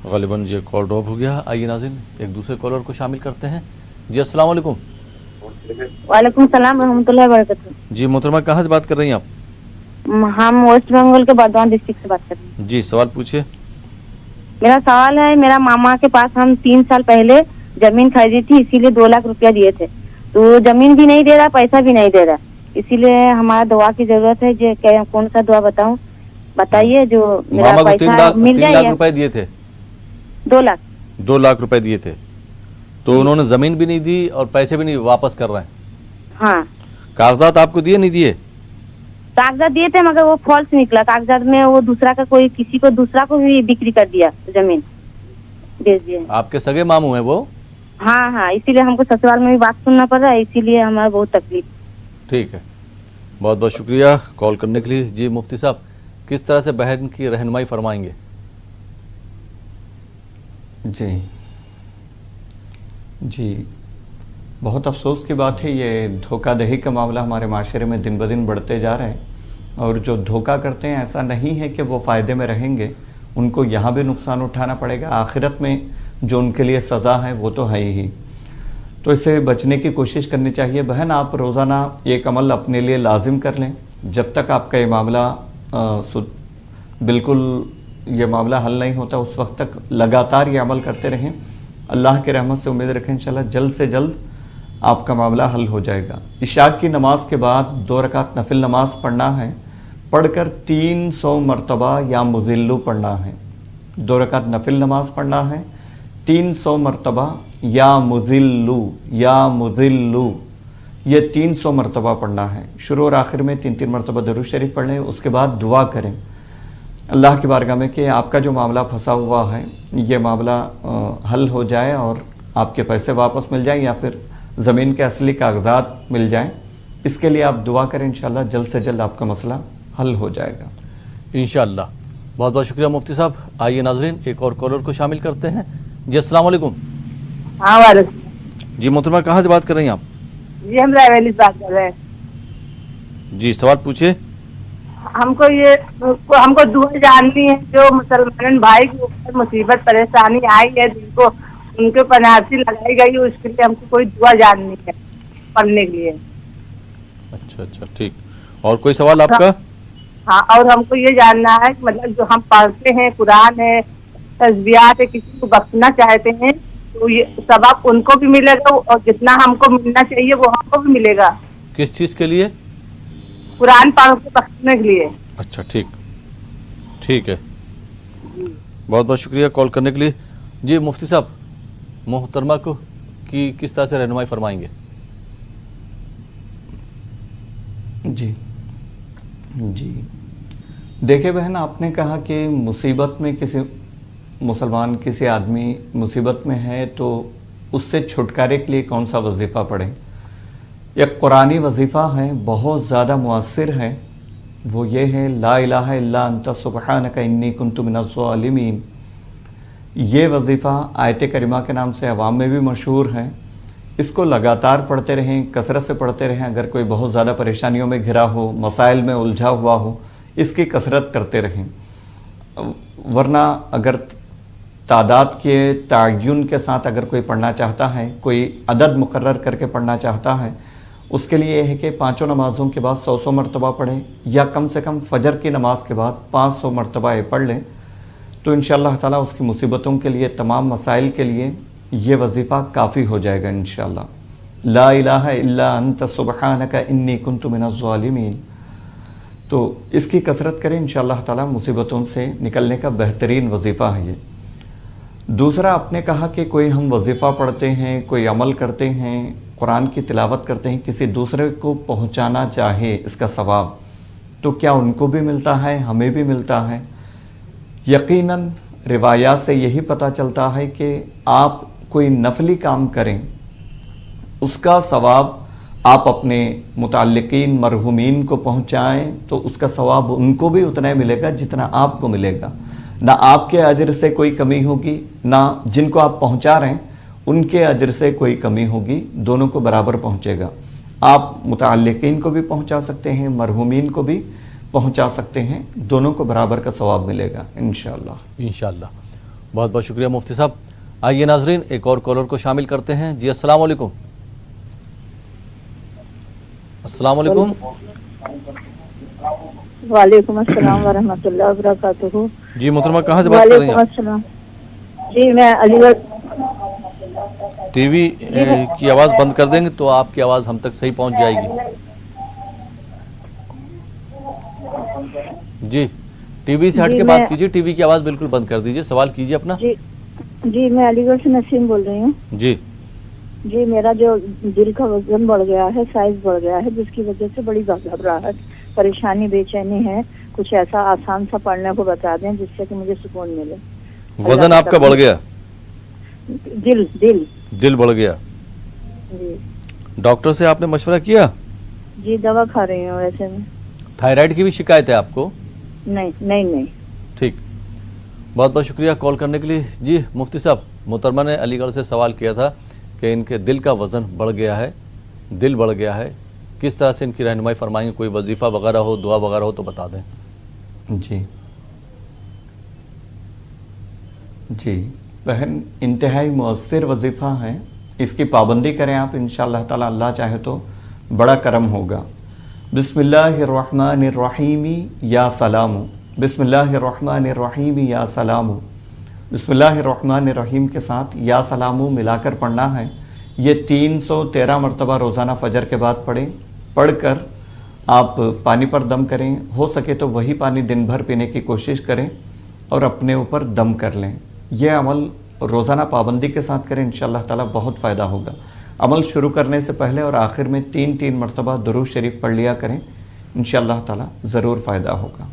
غالباً یہ کال ڈراپ ہو گیا۔ آئیے ناظرین ایک دوسرے کالر کو شامل کرتے ہیں۔ جی السلام علیکم۔ وعلیکم السلام ورحمۃ اللہ وبرکاتہ۔ جی محترمہ کہاں سے بات کر رہی ہیں آپ؟ ہم ویسٹ بنگال کے بردوان ڈسٹرکٹ سے بات کر رہے ہیں۔ جی سوال پوچھیے۔ میرا سوال ہے، میرا ماما کے پاس ہم 3 سال پہلے زمین خریدی تھی، اسی لیے 2 لاکھ روپیہ دیے تھے، تو زمین بھی نہیں دے رہا، پیسہ بھی نہیں دے رہا، اسی لیے ہمارا دعا کی ضرورت ہے۔ جو کون سا دعا بتاؤں بتائیے جو میرا ماما کو پیسہ مل 3 جائے۔ لاکھ روپے دیے تھے؟ 2 لاکھ 2 لاکھ روپے دیے تھے، تو انہوں نے زمین بھی نہیں دی اور پیسے بھی نہیں واپس کر رہے ہیں۔ ہاں کاغذات آپ کو دیے نہیں دیے؟ کاغذات دیے تھے مگر وہ فالس نکلا، کاغذات میں وہ دوسرا کا کوئی کسی کو دوسرا کو بھی بکری کر دیا، زمین بیچ دیا۔ آپ کے سگے ماموں ہیں وہ؟ ہاں اسی لیے ہم کو سسرال میں بھی بات سننا پڑ رہا ہے، اسی لیے ہمارا بہت تکلیف۔ ٹھیک ہے، بہت بہت شکریہ کال کرنے کے لیے۔ جی مفتی صاحب کس طرح سے بہن کی رہنمائی فرمائیں گے؟ جی بہت افسوس کی بات ہے، یہ دھوکہ دہی کا معاملہ ہمارے معاشرے میں دن بدن بڑھتے جا رہے ہیں، اور جو دھوکہ کرتے ہیں ایسا نہیں ہے کہ وہ فائدے میں رہیں گے، ان کو یہاں بھی نقصان اٹھانا پڑے گا، آخرت میں جو ان کے لیے سزا ہے وہ تو ہے ہی۔ تو اس سے بچنے کی کوشش کرنی چاہیے۔ بہن آپ روزانہ ایک عمل اپنے لیے لازم کر لیں، جب تک آپ کا یہ معاملہ بالکل یہ معاملہ حل نہیں ہوتا اس وقت تک لگاتار یہ عمل کرتے رہیں۔ اللہ کے رحمت سے امید رکھیں انشاءاللہ جلد سے جلد آپ کا معاملہ حل ہو جائے گا۔ عشاء کی نماز کے بعد 2 رکعت نفل نماز پڑھنا ہے، پڑھ کر 300 مرتبہ یا مذلو پڑھنا ہے۔ 2 رکعت نفل نماز پڑھنا ہے، 300 مرتبہ یا مذلو یہ 300 مرتبہ پڑھنا ہے۔ شروع اور آخر میں 3 مرتبہ درود شریف پڑھ لیں، اس کے بعد دعا کریں اللہ کی بارگاہ میں کہ آپ کا جو معاملہ پھنسا ہوا ہے یہ معاملہ حل ہو جائے اور آپ کے پیسے واپس مل جائیں یا پھر زمین کے اصلی کاغذات مل جائیں۔ اس کے لیے آپ دعا کریں، انشاءاللہ جلد سے جلد آپ کا مسئلہ حل ہو جائے گا انشاءاللہ۔ بہت بہت شکریہ مفتی صاحب۔ آئیے ناظرین ایک اور کالر کو شامل کرتے ہیں۔ جی السلام علیکم۔ ہاں وعلیکم۔ جی محترمہ کہاں سے بات کر رہی ہیں آپ؟ جی ہم رائے ویلی سے بات کر رہے ہیں۔ جی سوال پوچھیے۔ ہم کو دعا جاننی ہے، جو مسلمان بھائی کے اوپر مصیبت پریشانی آئی ہے، جن کو ان کے پناسی لگائی گئی ہے، اس کے لیے ہم کو کوئی دعا جاننی ہے پڑھنے کے لیے۔ اچھا ٹھیک، اور کوئی سوال آپ کا؟ ہاں، اور ہم کو یہ جاننا ہے کہ مطلب جو ہم پڑھتے ہیں قرآن ہے، تسبیحات ہے، کسی کو بخشنا چاہتے ہیں تو یہ ثواب ان کو بھی ملے گا اور جتنا ہم کو ملنا چاہیے وہ ہم کو بھی ملے گا۔ کس چیز کے لیے؟ قرآن پڑھ کے بخشنے کے لیے۔ اچھا ٹھیک ہے، بہت بہت شکریہ کال کرنے کے لیے۔ جی مفتی صاحب محترمہ کو کی کس طرح سے رہنمائی فرمائیں گے؟ جی دیکھیں بہن، آپ نے کہا کہ مصیبت میں کسی مسلمان کسی آدمی مصیبت میں ہے تو اس سے چھٹکارے کے لیے کون سا وظیفہ پڑھیں؟ ایک قرآنی وظیفہ ہے، بہت زیادہ مؤثر ہے، وہ یہ ہے لا الہ الا انت سبحانک انی کنت من الظالمین۔ یہ وظیفہ آیت کریمہ کے نام سے عوام میں بھی مشہور ہے، اس کو لگاتار پڑھتے رہیں، کثرت سے پڑھتے رہیں۔ اگر کوئی بہت زیادہ پریشانیوں میں گھرا ہو، مسائل میں الجھا ہوا ہو، اس کی کثرت کرتے رہیں۔ ورنہ اگر تعداد کے تعین کے ساتھ اگر کوئی پڑھنا چاہتا ہے، کوئی عدد مقرر کر کے پڑھنا چاہتا ہے، اس کے لیے یہ ہے کہ 5 نمازوں کے بعد 100 مرتبہ پڑھیں، یا کم سے کم فجر کی نماز کے بعد 500 مرتبہ یہ پڑھ لیں، تو انشاءاللہ تعالیٰ اس کی مصیبتوں کے لیے، تمام مسائل کے لیے یہ وظیفہ کافی ہو جائے گا انشاءاللہ۔ لا الہ الا انت سبحانک انی کنت من الظالمین۔ تو اس کی کثرت کریں، انشاءاللہ تعالی مصیبتوں سے نکلنے کا بہترین وظیفہ ہے یہ۔ دوسرا، آپ نے کہا کہ کوئی ہم وظیفہ پڑھتے ہیں، کوئی عمل کرتے ہیں، قرآن کی تلاوت کرتے ہیں، کسی دوسرے کو پہنچانا چاہے اس کا ثواب، تو کیا ان کو بھی ملتا ہے، ہمیں بھی ملتا ہے؟ یقیناً روایات سے یہی پتہ چلتا ہے کہ آپ کوئی نفلی کام کریں، اس کا ثواب آپ اپنے متعلقین مرحومین کو پہنچائیں تو اس کا ثواب ان کو بھی اتنا ہی ملے گا جتنا آپ کو ملے گا۔ نہ آپ کے اجر سے کوئی کمی ہوگی، نہ جن کو آپ پہنچا رہے ہیں ان کے اجر سے کوئی کمی ہوگی، دونوں کو برابر پہنچے گا۔ آپ متعلقین کو بھی پہنچا سکتے ہیں، مرحومین کو بھی پہنچا سکتے ہیں، دونوں کو برابر کا ثواب ملے گا انشاءاللہ۔ انشاءاللہ۔ بہت بہت شکریہ مفتی صاحب۔ آئیے ناظرین ایک اور کالر کو شامل کرتے ہیں۔ جی السلام علیکم۔ السلام علیکم۔ وعلیکم السلام ورحمۃ اللہ وبرکاتہ۔ جی محترمہ کہاں سے بات کر رہی ہیں؟ وعلیکم السلام۔ جی میں علی گڑھ۔ ٹی وی کی آواز بند کر دیں گے تو آپ کی آواز ہم تک صحیح پہنچ جائے گی۔ جی ٹی وی سے ہٹ کے بات کیجیے، ٹی وی کی آواز بالکل بند کر دیجیے، سوال کیجیے اپنا۔ جی میں علی گڑھ سے نسیم بول رہی ہوں۔ جی میرا جو دل کا وزن بڑھ گیا ہے، سائز بڑھ گیا ہے، جس کی وجہ سے بڑی گھبراہٹ، پریشانی، بے چینی ہے۔ کچھ ایسا آسان سا پڑھنے کو بتا دیں جس سے کہ مجھے سکون ملے۔ وزن آپ کا بڑھ گیا؟ دل بڑھ گیا؟ جی ڈاکٹر سے آپ نے مشورہ کیا؟ جی دوا کھا رہی ہوں ویسے میں۔ تھائرائیڈ کی بھی شکایت ہے آپ کو؟ نہیں۔ ٹھیک، بہت بہت شکریہ کال کرنے کے لیے۔ جی مفتی صاحب، محترمہ نے علی گڑھ سے سوال کیا تھا کہ ان کے دل کا وزن بڑھ گیا ہے، دل بڑھ گیا ہے، کس طرح سے ان کی رہنمائی فرمائیں گے؟ کوئی وظیفہ وغیرہ ہو، دعا وغیرہ ہو تو بتا دیں۔ جی بہن، انتہائی مؤثر وظیفہ ہے، اس کی پابندی کریں آپ، انشاءاللہ تعالی اللہ چاہے تو بڑا کرم ہوگا۔ بسم اللہ الرحمن الرحیم یا سلام، بسم اللہ الرحمن الرحیم یا سلام، بسم اللہ الرحمن الرحیم کے ساتھ یا سلام ملا کر پڑھنا ہے۔ یہ 313 مرتبہ روزانہ فجر کے بعد پڑھیں۔ پڑھ کر آپ پانی پر دم کریں، ہو سکے تو وہی پانی دن بھر پینے کی کوشش کریں اور اپنے اوپر دم کر لیں۔ یہ عمل روزانہ پابندی کے ساتھ کریں، انشاءاللہ تعالی بہت فائدہ ہوگا۔ عمل شروع کرنے سے پہلے اور آخر میں 3 مرتبہ درود شریف پڑھ لیا کریں، انشاءاللہ تعالی ضرور فائدہ ہوگا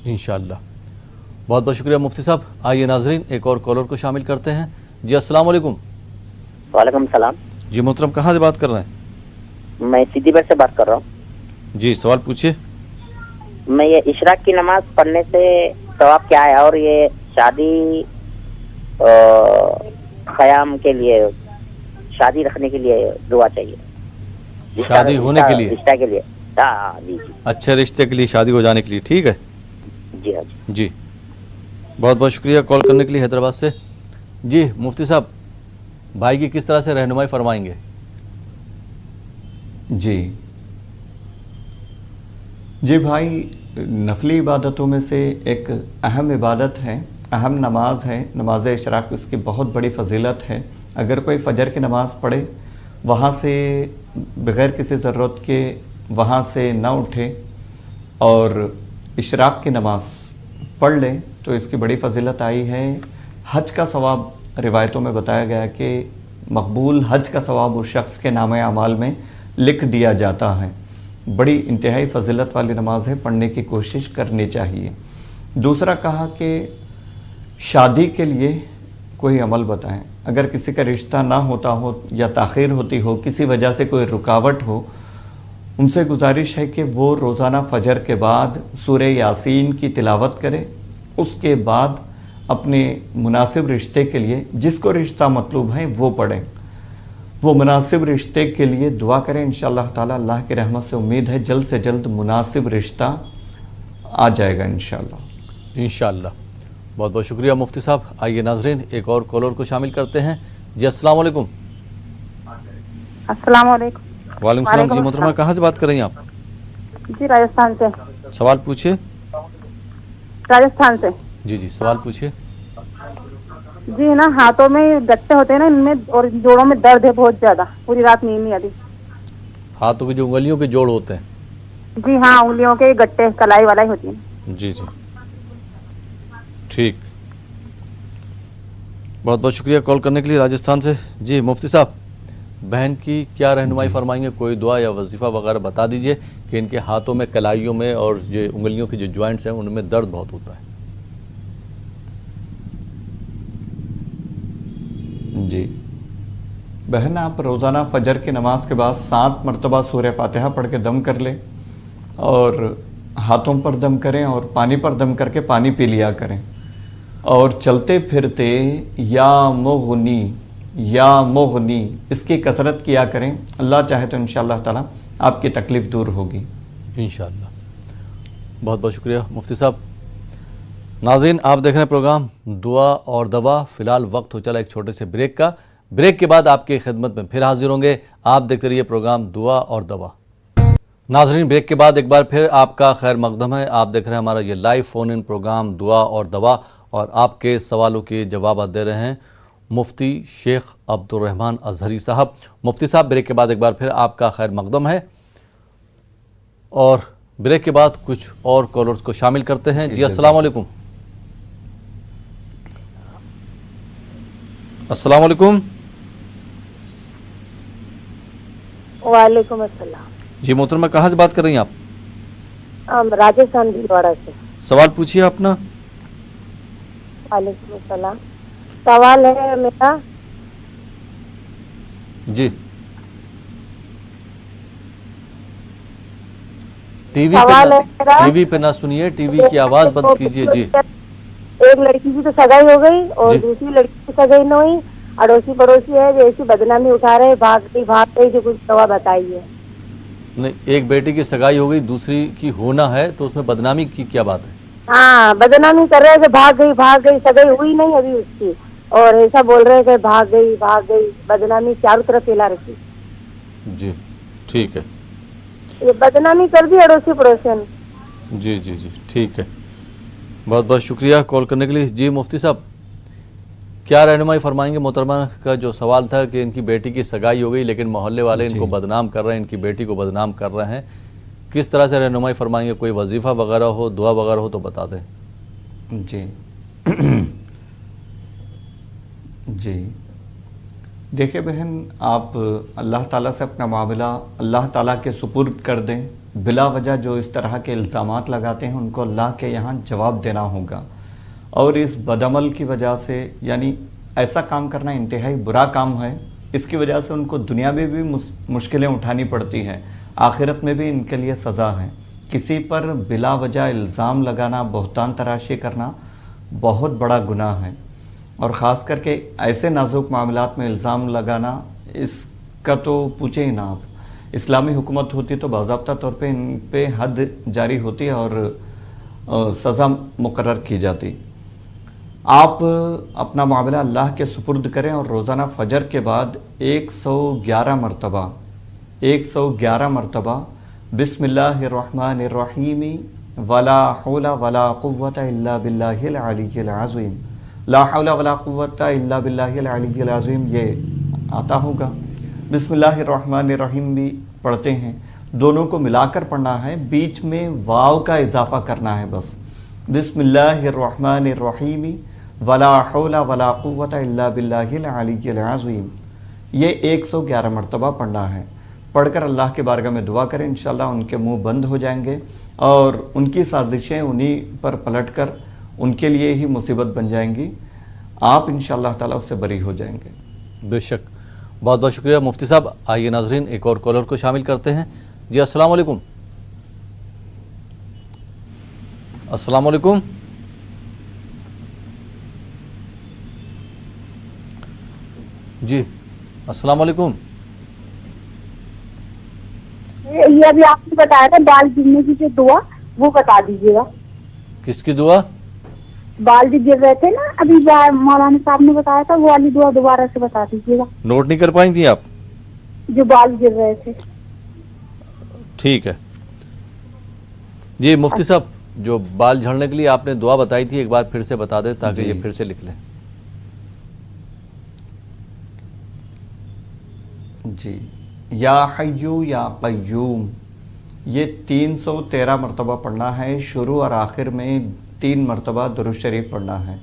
انشاءاللہ۔ بہت بہت شکریہ مفتی صاحب۔ آئیے ناظرین ایک اور کالر کو شامل کرتے ہیں۔ جی السلام علیکم۔ وعلیکم السلام۔ جی محترم کہاں سے بات کر رہے ہیں؟ میں سیدھی بر سے بات کر رہا ہوں۔ جی سوال پوچھیے۔ میں یہ اشراق کی نماز پڑھنے سے ثواب کیا ہے، اور یہ شادی قیام کے لیے، شادی رکھنے کے لیے دعا چاہیے، شادی ہونے کے لیے، رشتہ کے لیے؟ جی اچھے رشتے کے لیے، شادی ہو جانے کے لیے، ٹھیک ہے جی ہاں جی۔ بہت بہت شکریہ کال کرنے کے لیے حیدرآباد سے۔ جی مفتی صاحب، بھائی کی کس طرح سے رہنمائی فرمائیں گے؟ جی بھائی، نفلی عبادتوں میں سے ایک اہم عبادت ہے، اہم نماز ہے نماز اشراق۔ اس کی بہت بڑی فضیلت ہے۔ اگر کوئی فجر کی نماز پڑھے، وہاں سے بغیر کسی ضرورت کے وہاں سے نہ اٹھے اور اشراق کی نماز پڑھ لے تو اس کی بڑی فضیلت آئی ہے۔ حج کا ثواب روایتوں میں بتایا گیا کہ مقبول حج کا ثواب اس شخص کے نامہ اعمال میں لکھ دیا جاتا ہے۔ بڑی انتہائی فضیلت والی نماز ہے، پڑھنے کی کوشش کرنی چاہیے۔ دوسرا کہا کہ شادی کے لیے کوئی عمل بتائیں۔ اگر کسی کا رشتہ نہ ہوتا ہو یا تاخیر ہوتی ہو، کسی وجہ سے کوئی رکاوٹ ہو، ان سے گزارش ہے کہ وہ روزانہ فجر کے بعد سورہ یاسین کی تلاوت کرے، اس کے بعد اپنے مناسب رشتے کے لیے، جس کو رشتہ مطلوب ہے وہ پڑھیں، وہ مناسب رشتے کے لیے دعا کریں۔ انشاءاللہ تعالی اللہ کی رحمت سے امید ہے جلد سے جلد مناسب رشتہ آ جائے گا انشاءاللہ انشاءاللہ۔ بہت بہت شکریہ مفتی صاحب۔ آئیے ناظرین ایک اور کالر کو شامل کرتے ہیں۔ جی السلام علیکم۔ السلام علیکم۔ وعلیکم السلام۔ جی محترمہ کہاں سے بات کر رہی ہیں آپ؟ جی راجستھان سے۔ سوال پوچھیے۔ راجستھان سے۔ جی سوال پوچھیے۔ جی نا، ہاتھوں میں گٹے ہوتے ہیں نا، ان میں اور جوڑوں میں درد ہے بہت زیادہ، پوری رات نیند نہیں آتی۔ ہاتھوں کی جو انگلیوں کے جوڑ ہوتے ہیں؟ जी हाँ, उंगलियों के गट्टे कलाई वाला ही होती है। जी जी ठीक, बहुत बहुत शुक्रिया कॉल करने के लिए राजस्थान से। जी मुफ्ती साहब, बहन की क्या रहनुमाई फरमाएंगे, कोई दुआ या वजीफ़ा वगैरह बता दीजिए कि इनके हाथों में, कलाइयों में और ये उंगलियों के जो जॉइंट्स हैं उनमें दर्द बहुत होता है। जी बहन, आप रोज़ाना फजर की नमाज के बाद 7 मरतबा सूरह फातिहा पढ़ के दम कर लें और हाथों पर दम करें और पानी पर दम करके पानी पी लिया करें। और चलते फिरते या मुगनी इसकी कसरत किया करें। अल्लाह चाहे तो इंशाअल्लाह ताला आपकी तकलीफ़ दूर होगी इंशाअल्लाह। बहुत बहुत शुक्रिया मुफ्ती साहब। नाज़रीन, आप देख रहे हैं प्रोग्राम दुआ और दवा। फ़िलहाल वक्त हो चला एक छोटे से ब्रेक का। ब्रेक के बाद आपकी खिदमत में फिर हाजिर होंगे। आप देखते रहिए प्रोग्राम दुआ और दवा। नाज़रीन, ब्रेक के बाद एक बार फिर आपका खैर मकदम है। आप देख रहे हैं हमारा ये लाइव फ़ोन इन प्रोग्राम दुआ और दवा, और आपके सवालों के जवाब दे रहे हैं मुफ्ती शेख अब्दुर्रहमान अज़हरी साहब। मुफ्ती साहब, ब्रेक के बाद एक बार फिर आपका खैर मकदम है, और ब्रेक के बाद कुछ और कॉलर्स को शामिल करते हैं। जी अस्सलाम वालेकुम। अस्सलाम वालेकुम। वालेकुम अस्सलाम। जी मोहतरमा, कहाँ से बात कर रही हैं आप? राजस्थान भीलवाड़ा से। सवाल पूछिए अपना। वालेकुम अस्सलाम। सवाल है मेरा। जी टीवी पे ना सुनिए, टीवी की आवाज बंद कीजिए। जी, एक लड़की की तो सगाई हो गई और दूसरी लड़की की सगाई नहीं हुई। अड़ोसी पड़ोसी है जो ऐसी बदनामी उठा रहे, भाग गई, जो कुछ दवा बताइए। नहीं, एक बेटी की सगाई हो गई, दूसरी की होना है, तो उसमें बदनामी की क्या बात है? हाँ, बदनामी कर रहे हैं कि भाग गई, सगाई हुई नहीं अभी उसकी, और ऐसा बोल रहे हैं कि भाग गई, बदनामी चारों तरफ फैला रखी। जी ठीक है, ये बदनामी कर दी अड़ोसी पड़ोसन। जी जी जी ठीक है, बहुत बहुत शुक्रिया कॉल करने के लिए। जी मुफ्ती साहब, क्या रहनुमाई फरमाएंगे? मोहतरमा का जो सवाल था कि इनकी बेटी की सगाई हो गई लेकिन मोहल्ले वाले इनको बदनाम कर रहे हैं, इनकी बेटी को बदनाम कर रहे हैं, किस तरह से रहनुमाई फरमाएंगे? कोई वजीफ़ा वगैरह हो, दुआ वगैरह हो तो बता दें। जी जी देखिए बहन, आप अल्लाह ताला से अपना मामला अल्लाह ताला के सुपुर्द कर दें। बिला वजह जो इस तरह के इल्ज़ामात लगाते हैं उनको अल्लाह के यहाँ जवाब देना होगा। और इस बदअमल की वजह से, यानी ऐसा काम करना इंतहाई बुरा काम है, इसकी वजह से उनको दुनिया में भी मुश्किलें उठानी पड़ती हैं, आखिरत में भी इनके लिए सज़ा है। किसी पर बिला वजह इल्ज़ाम लगाना, बहतान तराशी करना बहुत बड़ा गुनाह है, और ख़ास करके ऐसे नाजुक मामलात में इल्ज़ाम लगाना, इसका तो पूछे ही ना आप। इस्लामी हुकूमत होती तो बाज़ाब्ता तौर पे इन पे हद जारी होती और सज़ा मुकर्रर की जाती। आप अपना मामला अल्लाह के सुपुर्द करें और रोज़ाना फजर के बाद 111 मरतबा बिस्मिल्लाहिर्रहमानिर्रहीम वला हौला वला कुव्वता इल्ला बिल्लाहिल अलिय्यिल अज़ीम, ला हौला वला कुव्वता इल्ला बिल्लाहिल अलिय्यिल अज़ीम ये आता होगा। बिस्मिल्लाहिर्रहमानिर्रहीम भी पढ़ते हैं, दोनों को मिलाकर पढ़ना है, बीच में वाव का इजाफा करना है बस। बिस्मिल्लाहिर्रहमानिर्रहीम वला हौला वला कुव्वता इल्ला बिल्लाहिल अलिय्यिल अज़ीम, ये 111 मरतबा पढ़ना है। पढ़कर अल्लाह के बारगाह में दुआ करें, इंशाअल्लाह उनके मुंह बंद हो जाएंगे और उनकी साजिशें उन्हीं पर पलटकर उनके लिए ही मुसीबत बन जाएंगी। आप इंशाअल्लाह ताला उससे बरी हो जाएंगे। बेशक, बहुत बहुत शुक्रिया मुफ्ती साहब। आइए नाजरीन, एक और कॉलर को शामिल करते हैं। जी अस्सलाम वालेकुम। अस्सलाम वालेकुम। जी अस्सलाम वालेकुम। ये अभी आपने बताया था बाल गिरने की जो दुआ, वो बता दीजिएगा। किसकी दुआ? बाल जो गिर रहे थे ना अभी, मौलाना साहब ने बताया था, वो वाली दुआ दोबारा से बता दीजिएगा। नोट नहीं कर पाई थी आप? जो बाल गिर रहे थे। ठीक है जी मुफ्ती साहब, जो बाल झड़ने के लिए आपने दुआ बताई थी, एक बार फिर से बता दें ताकि ये फिर से लिख लें। जी, या हय्यू या क़य्यूम یہ 313 مرتبہ پڑھنا ہے. شروع اور آخر میں 3 مرتبہ درود شریف پڑھنا ہے.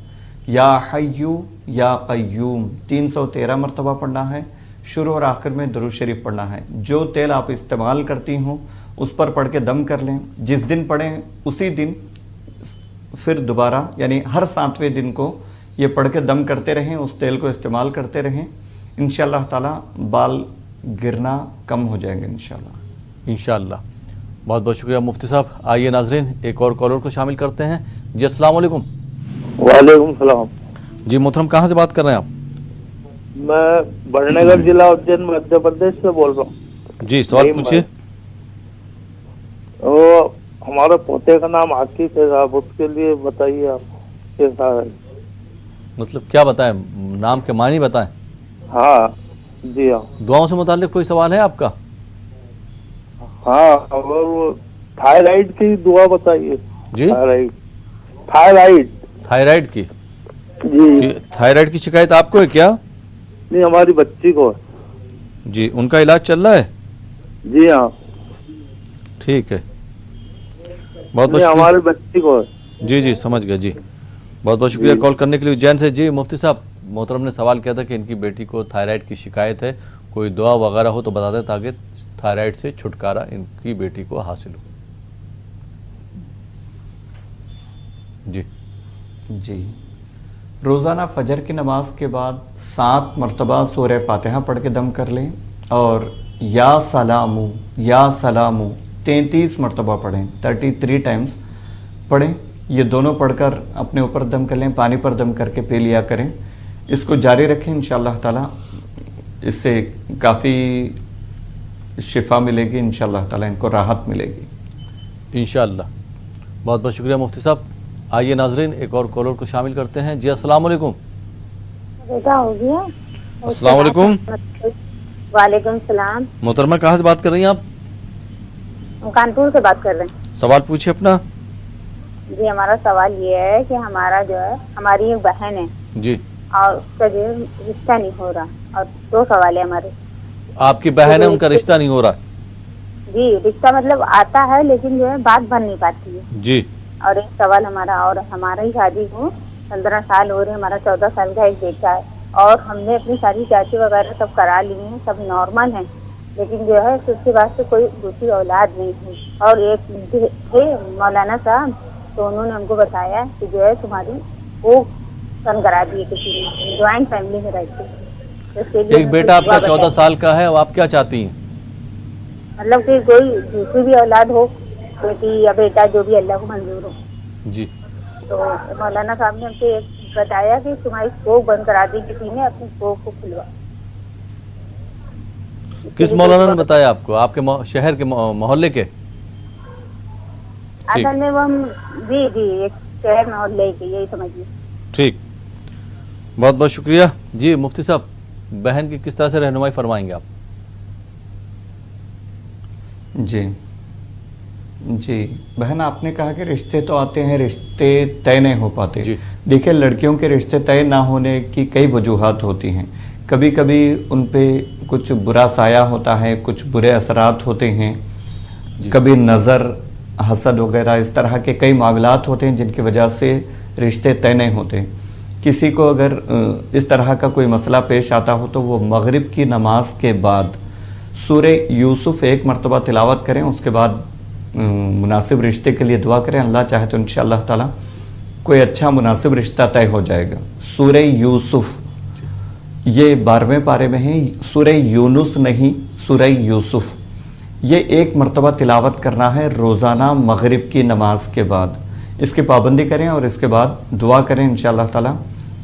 یا حیو یا قیوم 313 مرتبہ پڑھنا ہے. شروع اور آخر میں درود شریف پڑھنا ہے. جو تیل آپ استعمال کرتی ہوں اس پر پڑھ کے دم کر لیں. جس دن پڑھیں اسی دن پھر دوبارہ یعنی ہر 7ویں دن کو یہ پڑھ کے دم کرتے رہیں, اس تیل کو استعمال کرتے رہیں. انشاءاللہ تعالی بال گرنا کم ہو جائیں گے انشاءاللہ. انشاءاللہ. بہت بہت شکریہ مفتی صاحب. آئیے ناظرین ایک اور کالر کو شامل کرتے ہیں. جی السلام علیکم. وعلیکم السلام. جی محترم کہاں سے بات کر رہے ہیں آپ؟ میں بڑھ نگر ضلع اجین مدھیہ پردیش سے بول رہا ہوں. جی سوال پوچھیے. وہ ہمارے پوتے کا نام عاقب ہے صاحب, اس کے لیے بتائیے آپ کیسا ہے. مطلب کیا بتائیں, نام کے معنی بتائیں؟ ہاں جی ہاں. دعاؤں سے متعلق کوئی سوال ہے آپ کا؟ ہاں, اور تھائرائیڈ کی دعا بتائیے. جی تھائرائیڈ کی جی. تھائرائیڈ کی شکایت آپ کو ہے کیا؟ نہیں, ہماری بچی کو. جی ان کا علاج چل رہا ہے؟ جی ہاں. ٹھیک ہے, بہت بہت ہماری بچی کو. جی جی سمجھ گیا. جی بہت بہت شکریہ کال کرنے کے لیے اجین سے. جی مفتی صاحب, محترم نے سوال کیا تھا کہ ان کی بیٹی کو تھائرائیڈ کی شکایت ہے, کوئی دعا وغیرہ ہو تو بتا دیں تاکہ تھائرائیڈ سے چھٹکارا ان کی بیٹی کو حاصل ہو. جی جی روزانہ فجر کی نماز کے بعد 7 مرتبہ سورہ فاتحہ پڑھ کے دم کر لیں اور یا سلامو 33 مرتبہ پڑھیں, 33 ٹائمز پڑھیں. یہ دونوں پڑھ کر اپنے اوپر دم کر لیں, پانی پر دم کر کے پی لیا کریں. اس کو جاری رکھیں, انشاءاللہ تعالی اس سے کافی شفا ملے گی, انشاءاللہ تعالی ان کو راحت ملے گی انشاءاللہ. بہت بہت شکریہ مفتی صاحب. آئیے ناظرین ایک اور کالر کو شامل کرتے ہیں. جی السلام علیکم. بیٹا ہو گیا. السلام علیکم. وعلیکم السلام. محترمہ کہاں سے بات کر رہی ہیں آپ؟ کانپور سے بات کر رہے ہیں. سوال پوچھیے اپنا. جی ہمارا سوال یہ ہے کہ ہمارا جو ہے ہماری ایک بہن ہے جی, اور اس کا جو ہے رشتہ نہیں ہو رہا, اور 2 سوال ہے ہمارے. آپ کی بہن ہے, ان کا رشتہ نہیں ہو رہا؟ جی رشتہ مطلب آتا ہے لیکن جو ہے بات بن نہیں پاتی ہے. جی. اور ایک سوال ہمارا, اور ہمارا ہی شادی کو 15 سال ہو رہے ہیں, ہمارا 14 سال کا ایک بیٹا ہے, اور ہم نے اپنی ساری جانچیں وغیرہ سب کرا لی ہیں, سب نارمل ہیں, لیکن جو ہے اس کے بعد سے کوئی دوسری اولاد نہیں ہے. اور ایک تھے مولانا صاحب, تو انہوں نے ہم کو بتایا کہ جو ہے تمہاری وہ کن کرا دیے کسی نے, جوائنٹ فیملی میں رہتے. ایک بیٹا آپ کا 14 سال کا ہے, آپ کیا چاہتی ہیں؟ مطلب کہ کوئی دوسری بھی اولاد ہو, بیٹی یا بیٹا جو بھی اللہ کو منظور ہو. جی. تو مولانا صاحب نے ہم سے بتایا کہ تمہاری اسکوپ بند کرا دی کسی نے, اپنی اسکوپ کو کھلوا. کس مولانا نے بتایا آپ کو؟ آپ کے شہر کے محلے کے؟ اصل میں وہ ہم جی ایک شہر محلے کے, یہی سمجھیے. ٹھیک, بہت بہت شکریہ. جی مفتی صاحب بہن کی کس طرح سے رہنمائی فرمائیں گے آپ؟ جی بہن, آپ نے کہا کہ رشتے تو آتے ہیں, رشتے طے نہیں ہو پاتے. دیکھیں لڑکیوں کے رشتے طے نہ ہونے کی کئی وجوہات ہوتی ہیں. کبھی کبھی ان پہ کچھ برا سایہ ہوتا ہے, کچھ برے اثرات ہوتے ہیں, کبھی نظر, حسد وغیرہ اس طرح کے کئی معاملات ہوتے ہیں جن کی وجہ سے رشتے طے نہیں ہوتے. کسی کو اگر اس طرح کا کوئی مسئلہ پیش آتا ہو تو وہ مغرب کی نماز کے بعد سورہ یوسف 1 مرتبہ تلاوت کریں, اس کے بعد مناسب رشتے کے لیے دعا کریں. اللہ چاہے تو انشاءاللہ تعالی کوئی اچھا مناسب رشتہ طے ہو جائے گا. سورہ یوسف یہ 12ویں پارے میں ہے, سورہ یونس نہیں, سورہ یوسف. یہ 1 مرتبہ تلاوت کرنا ہے روزانہ مغرب کی نماز کے بعد. اس کی پابندی کریں اور اس کے بعد دعا کریں, انشاءاللہ تعالی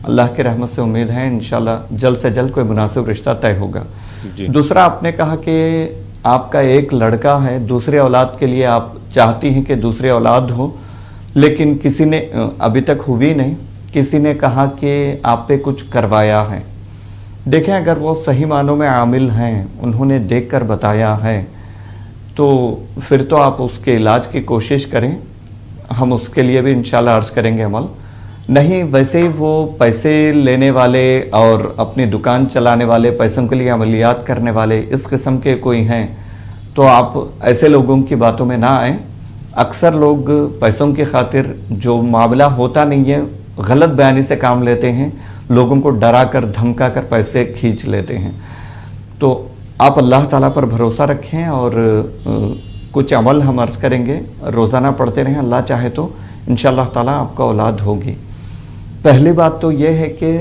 اللہ کی رحمت سے امید ہے انشاءاللہ جلد سے جلد کوئی مناسب رشتہ طے ہوگا. دوسرا, آپ نے کہا کہ آپ کا ایک لڑکا ہے, دوسرے اولاد کے لیے آپ چاہتی ہیں کہ دوسرے اولاد ہو, لیکن کسی نے ابھی تک ہوئی نہیں, کسی نے کہا کہ آپ پہ کچھ کروایا ہے. دیکھیں اگر وہ صحیح معنوں میں عامل ہیں, انہوں نے دیکھ کر بتایا ہے, تو پھر تو آپ اس کے علاج کی کوشش کریں, ہم اس کے لیے بھی انشاءاللہ عرض کریں گے عمل. نہیں ویسے ہی وہ پیسے لینے والے اور اپنی دکان چلانے والے, پیسوں کے لیے عملیات کرنے والے اس قسم کے کوئی ہیں तो आप ऐसे लोगों की बातों में ना आए। अक्सर लोग पैसों की खातिर जो मामला होता नहीं है गलत बयानी से काम लेते हैं, लोगों को डरा कर धमका कर पैसे खींच लेते हैं। तो आप अल्लाह ताला पर भरोसा रखें और कुछ अमल हम अर्ज करेंगे, रोज़ाना पढ़ते रहें, अल्लाह चाहे तो इंशाअल्लाह ताला आपका औलाद होगी। पहली बात तो यह है कि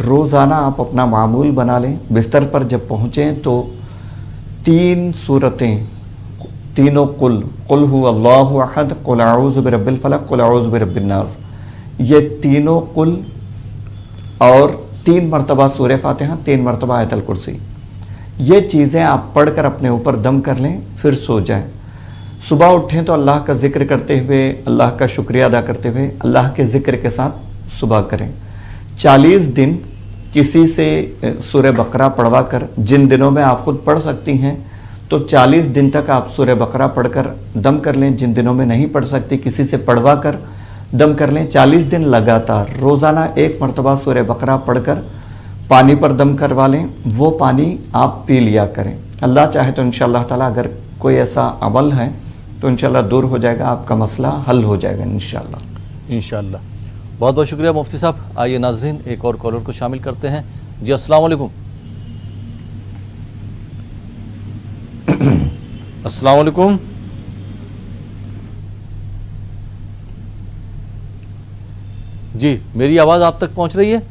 रोज़ाना आप अपना मामूल बना लें। बिस्तर पर जब पहुँचें तो 3 सूरतें, तीनों कुल हु अल्लाहु अहद, कुल अऊज़ु बिरब्बिल फलक, कुल अऊज़ु बिरब्बिन नास, ये तीनों कुल और 3 मरतबा सूरह फातिहा, 3 मरतबा आयतल कुर्सी, ये चीज़ें आप पढ़कर अपने ऊपर दम कर लें, फिर सो जाएं। सुबह उठें तो अल्लाह का जिक्र करते हुए, अल्लाह का शुक्रिया अदा करते हुए अल्लाह के जिक्र के साथ सुबह करें। 40 दिन किसी से सूरह बकरा पढ़वा कर, जिन दिनों में आप खुद पढ़ सकती हैं तो 40 दिन तक आप सूरह बकरा पढ़कर दम कर लें। जिन दिनों में नहीं पढ़ सकती किसी से पढ़वा कर दम कर लें। 40 दिन लगातार रोज़ाना 1 मरतबा सूरह बकरा पढ़कर पानी पर दम करवा लें, वो पानी आप पी लिया करें। अल्लाह चाहे तो इंशाअल्लाह ताला अगर कोई ऐसा अमल है तो इंशाअल्लाह दूर हो जाएगा, आपका मसला हल हो जाएगा इंशाअल्लाह। बहुत बहुत शुक्रिया मुफ्ती साहब। आइए नाजरीन एक और कॉलर को शामिल करते हैं। जी अस्सलाम वालेकुम। अस्सलाम वालेकुम। जी मेरी आवाज़ आप तक पहुंच रही है?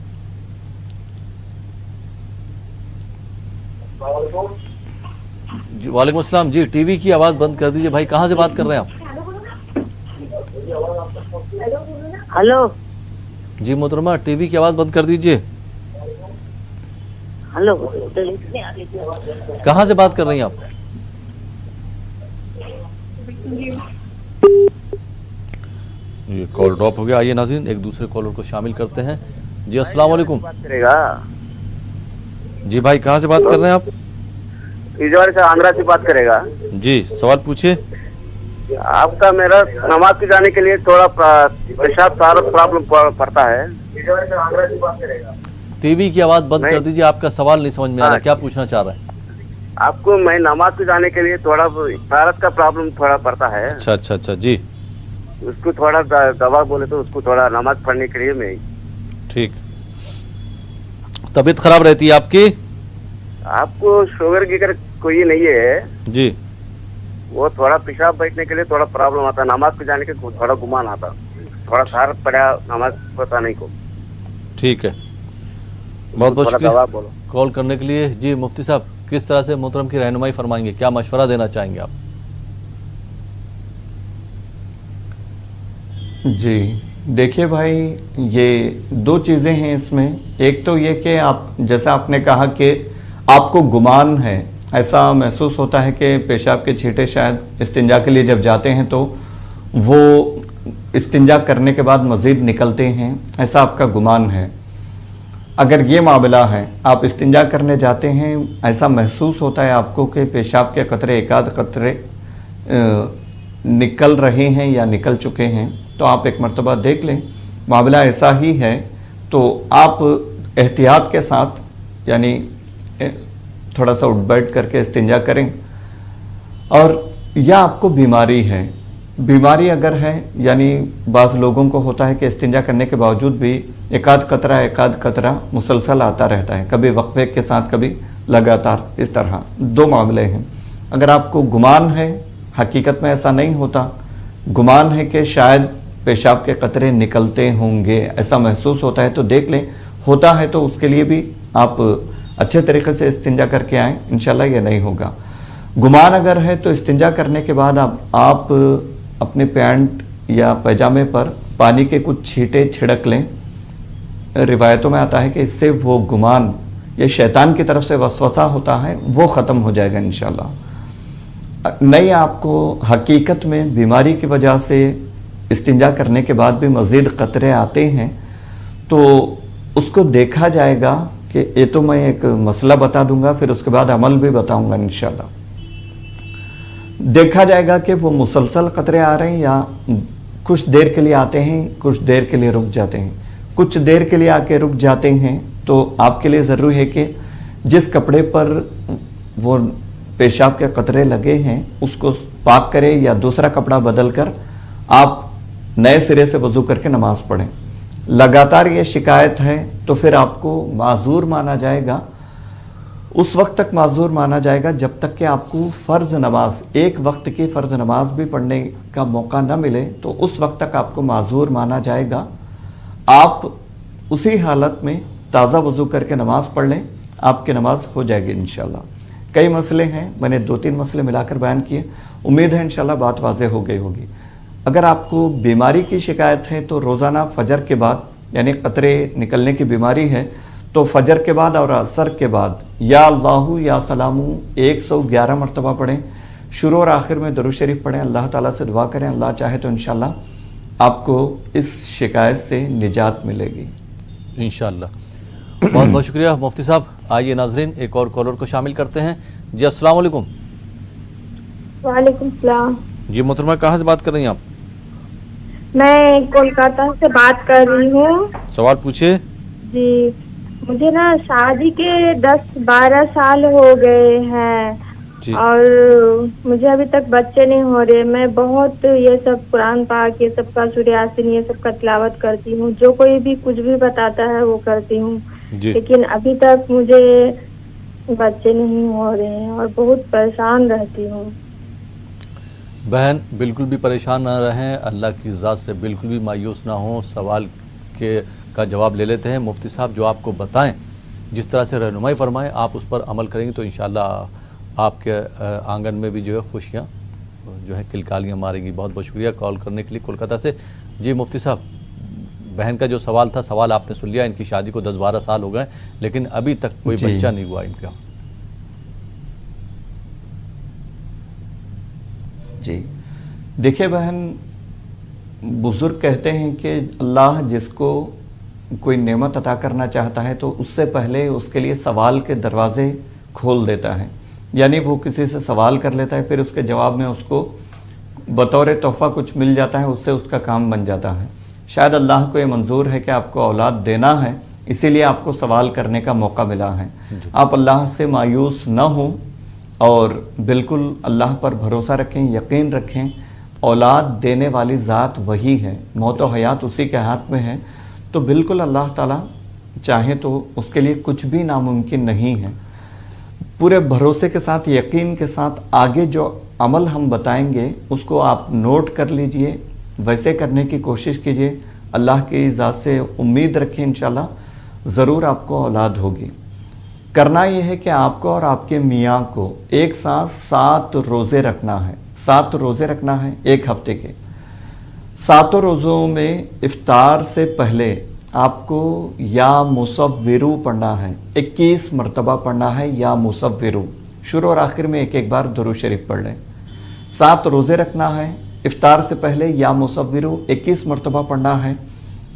जी वालेकुम अस्सलाम। जी टीवी की आवाज़ बंद कर दीजिए भाई। कहाँ से बात कर रहे हैं आप? हेलो जी मोहतरमा, टीवी की आवाज़ बंद कर दीजिए। हेलो कहाँ से बात कर रही हैं आप? ये कॉल ड्रॉप हो गया। आइए नाज़रीन एक दूसरे कॉलर को शामिल करते हैं। जी अस्सलाम वालेकुम। जी भाई कहाँ से बात कर रहे हैं आप? इजवार से आंध्रा से बात करेगा। जी सवाल पूछिए। आपका मेरा नमाज के जाने के लिए थोड़ा पेशाब सारा प्रॉब्लम पड़ता है। टीवी की आवाज़ बंद कर दीजिए। आपका सवाल नहीं समझ में आ रहा, क्या पूछना चाह रहा है? आपको मैं नमाज के जाने के लिए थोड़ा तारत का प्रॉब्लम थोड़ा पड़ता है। अच्छा जी, उसको थोड़ा दवा बोले तो उसको थोड़ा नमाज पढ़ने के लिए मैं। ठीक। तबीयत खराब रहती है आपकी? आपको शुगर की कोई नहीं है जी, वो थोड़ा पेशाब बैठने के लिए थोड़ा प्रॉब्लम आता है, नमाज पे जाने के थोड़ा गुमान आता, थोड़ा सार पड़ा नमाज पता नहीं को। ठीक है, बहुत बहुत शुक्रिया कॉल करने के लिए। जी मुफ्ती साहब किस तरह से मोहतरम की रहनुमाई फरमाएंगे, क्या मशवरा देना चाहेंगे आप? जी देखिए भाई, ये 2 चीज़ें हैं इसमें। एक तो ये कि आप जैसा आपने कहा कि आपको गुमान है, ऐसा महसूस होता है कि पेशाब के छींटे शायद इस्तिंजा के लिए जब जाते हैं तो वो इस्तिंजा करने के बाद मज़ीद निकलते हैं, ऐसा आपका गुमान है। अगर ये मामला है, आप इस्तिंजा करने जाते हैं, ऐसा महसूस होता है आपको कि पेशाब के कतरे एकाध कतरे निकल रहे हैं या निकल चुके हैं, तो आप एक मरतबा देख लें। मामला ऐसा ही है तो आप एहतियात के साथ यानी थोड़ा सा उठ बैठ करके इस्तिंजा करें। और या आपको बीमारी है, बीमारी अगर है यानी बाज़ लोगों को होता है कि इस्तिंजा करने के बावजूद भी एकाध कतरा मुसलसल आता रहता है, कभी वक्फे के साथ कभी लगातार, इस तरह 2 मामले हैं। अगर आपको गुमान है, हकीकत में ऐसा नहीं होता, गुमान है कि शायद पेशाब के कतरे निकलते होंगे, ऐसा महसूस होता है तो देख लें। होता है तो उसके लिए भी आप अच्छे तरीके से इस्तिंजा करके आएँ, इंशाल्लाह ये नहीं होगा। गुमान अगर है तो इस्तिंजा करने के बाद आप अपने पैंट या पैजामे पर पानी के कुछ छींटे छिड़क लें। रिवायतों में आता है कि इससे वो गुमान, ये शैतान की तरफ से वसवसा होता है, वो ख़त्म हो जाएगा इंशाल्लाह। नहीं आपको हकीकत में बीमारी की वजह से इस्तिंजा करने के बाद भी मज़ीद कतरे आते हैं तो उसको देखा जाएगा कि ये तो मैं एक मसला बता दूंगा, फिर उसके बाद अमल भी बताऊंगा इंशाल्लाह। देखा जाएगा कि वो मुसलसल कतरे आ रहे हैं या कुछ देर के लिए आते हैं, कुछ देर के लिए रुक जाते हैं। कुछ देर के लिए आके रुक जाते हैं तो आपके लिए ज़रूरी है कि जिस कपड़े पर वो पेशाब के कतरे लगे हैं उसको पाक करें या दूसरा कपड़ा बदल कर आप नए सिरे से वजू करके नमाज पढ़ें। लगातार ये शिकायत है तो फिर आपको माजूर माना जाएगा, उस वक्त तक माजूर माना जाएगा जब तक कि आपको फ़र्ज नमाज, एक वक्त की फ़र्ज नमाज भी पढ़ने का मौका न मिले, तो उस वक्त तक आपको माजूर माना जाएगा। आप उसी हालत में ताज़ा वज़ू करके नमाज पढ़ लें, आपकी नमाज हो जाएगी इंशाल्लाह। कई मसले हैं, मैंने 2-3 मसले मिलाकर बयान किए, उम्मीद है इंशाल्लाह बात वाज़ेह हो गई होगी। अगर आपको बीमारी की शिकायत है तो रोज़ाना फजर के बाद, यानी कतरे निकलने की बीमारी है तो फजर के बाद और असर के बाद या अल्लाहु या सलामु 111 मरतबा पढ़ें। शुरू और आखिर में दरूद शरीफ पढ़ें, अल्लाह ताला से दुआ करें, अल्लाह चाहे तो इंशाल्लाह आपको इस शिकायत से निजात मिलेगी इंशाल्लाह। बहुत बहुत शुक्रिया मुफ्ती साहब। आइए नाजरीन एक और कॉलर को शामिल करते हैं। जी अस्सलाम वालेकुम। वालेकुम सलाम। जी मोहतरमा कहाँ से बात कर रही हैं आप? मैं कोलकाता से बात कर रही हूँ। सवाल पूछिए। जी, मुझे ना शादी के 10-12 साल हो गए हैं और मुझे अभी तक बच्चे नहीं हो रहे। मैं बहुत ये सब कुरान पाक, ये सब का सूरह यासीन, ये सब का तिलावत करती हूँ, जो कोई भी कुछ भी बताता है वो करती हूँ, लेकिन अभी तक मुझे बच्चे नहीं हो रहे हैं और बहुत परेशान रहती हूँ। बहन बिल्कुल भी परेशान ना रहें, अल्लाह की ज़ात से बिल्कुल भी मायूस ना हो। सवाल का जवाब ले लेते हैं। मुफ्ती साहब जो आपको बताएं, जिस तरह से रहनुमाई फरमाएं, आप उस पर अमल करेंगे तो इंशाल्लाह आपके आंगन में भी जो है खुशियाँ जो है किलकालियाँ मारेंगी। बहुत बहुत शुक्रिया कॉल करने के लिए कोलकाता से। जी मुफ्ती साहब, बहन का जो सवाल था, सवाल आपने सुन लिया। इनकी शादी को 10-12 साल हो गए लेकिन अभी तक कोई बच्चा नहीं हुआ इनका। जी देखिए बहन, बुजुर्ग कहते हैं कि अल्लाह जिसको कोई नेमत अता करना चाहता है तो उससे पहले उसके लिए सवाल के दरवाजे खोल देता है, यानी वो किसी से सवाल कर लेता है, फिर उसके जवाब में उसको बतौर तोहफा कुछ मिल जाता है, उससे उसका काम बन जाता है। शायद अल्लाह को ये मंजूर है कि आपको औलाद देना है, इसीलिए आपको सवाल करने का मौका मिला है। आप अल्लाह से मायूस न हों और बिल्कुल अल्लाह पर भरोसा रखें, यकीन रखें। औलाद देने वाली ज़ात वही है, मौत और हयात उसी के हाथ में है, तो बिल्कुल अल्लाह ताला चाहे तो उसके लिए कुछ भी नामुमकिन नहीं है। पूरे भरोसे के साथ, यकीन के साथ आगे जो अमल हम बताएंगे उसको आप नोट कर लीजिए, वैसे करने की कोशिश कीजिए। अल्लाह की ज़ात से उम्मीद रखें, इंशाल्लाह ज़रूर आपको औलाद होगी। करना यह है कि आपको और आपके मियाँ को एक साथ 7 रोज़े रखना है। 7 रोज़े रखना है एक हफ्ते के। 7 रोज़ों में इफ्तार से पहले आपको या मुसव्विरू पढ़ना है, 21 मरतबा पढ़ना है या मुसव्विरू। शुरू और आखिर में एक बार दुरूद शरीफ पढ़ लें। 7 रोज़े रखना है, इफ्तार से पहले या मुसव्विरू 21 मरतबा पढ़ना है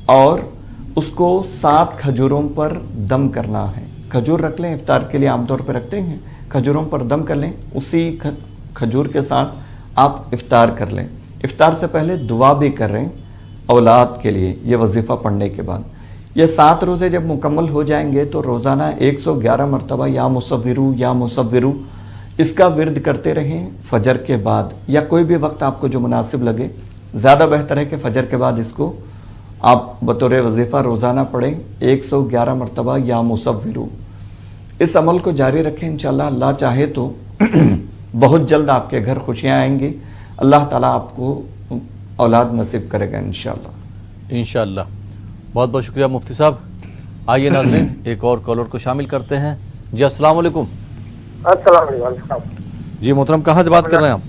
और उसको 7 खजूरों पर दम करना है। खजूर रख लें, इफ्तार के लिए आमतौर पर रखते हैं, खजूरों पर दम कर लें, उसी खजूर के साथ आप इफ्तार कर लें। इफ्तार से पहले दुआ भी कर रहे हैं औलाद के लिए, ये वजीफ़ा पढ़ने के बाद। ये 7 रोज़े जब मुकम्मल हो जाएंगे तो रोज़ाना 111 मरतबा या मुसव्विरू इसका विर्द करते रहें फजर के बाद, या कोई भी वक्त आपको जो मुनासिब लगे। ज़्यादा बेहतर है कि फजर के बाद इसको आप बतौर वजीफ़ा रोज़ाना पढ़ें 111 मरतबा या मुसव्विरू। इस अमल को जारी रखें, इंशाल्लाह अल्लाह चाहे तो बहुत जल्द आपके घर खुशियाँ आएंगी। अल्लाह ताला आपको औलाद नसीब करेगा इंशाल्लाह। बहुत बहुत शुक्रिया मुफ्ती साहब। आइए नाज़रीन एक और कॉलर को शामिल करते हैं। जी अस्सलाम वालेकुम। अस्सलाम वालेकुम। जी मोहतरम कहाँ से बात कर रहे हैं आप?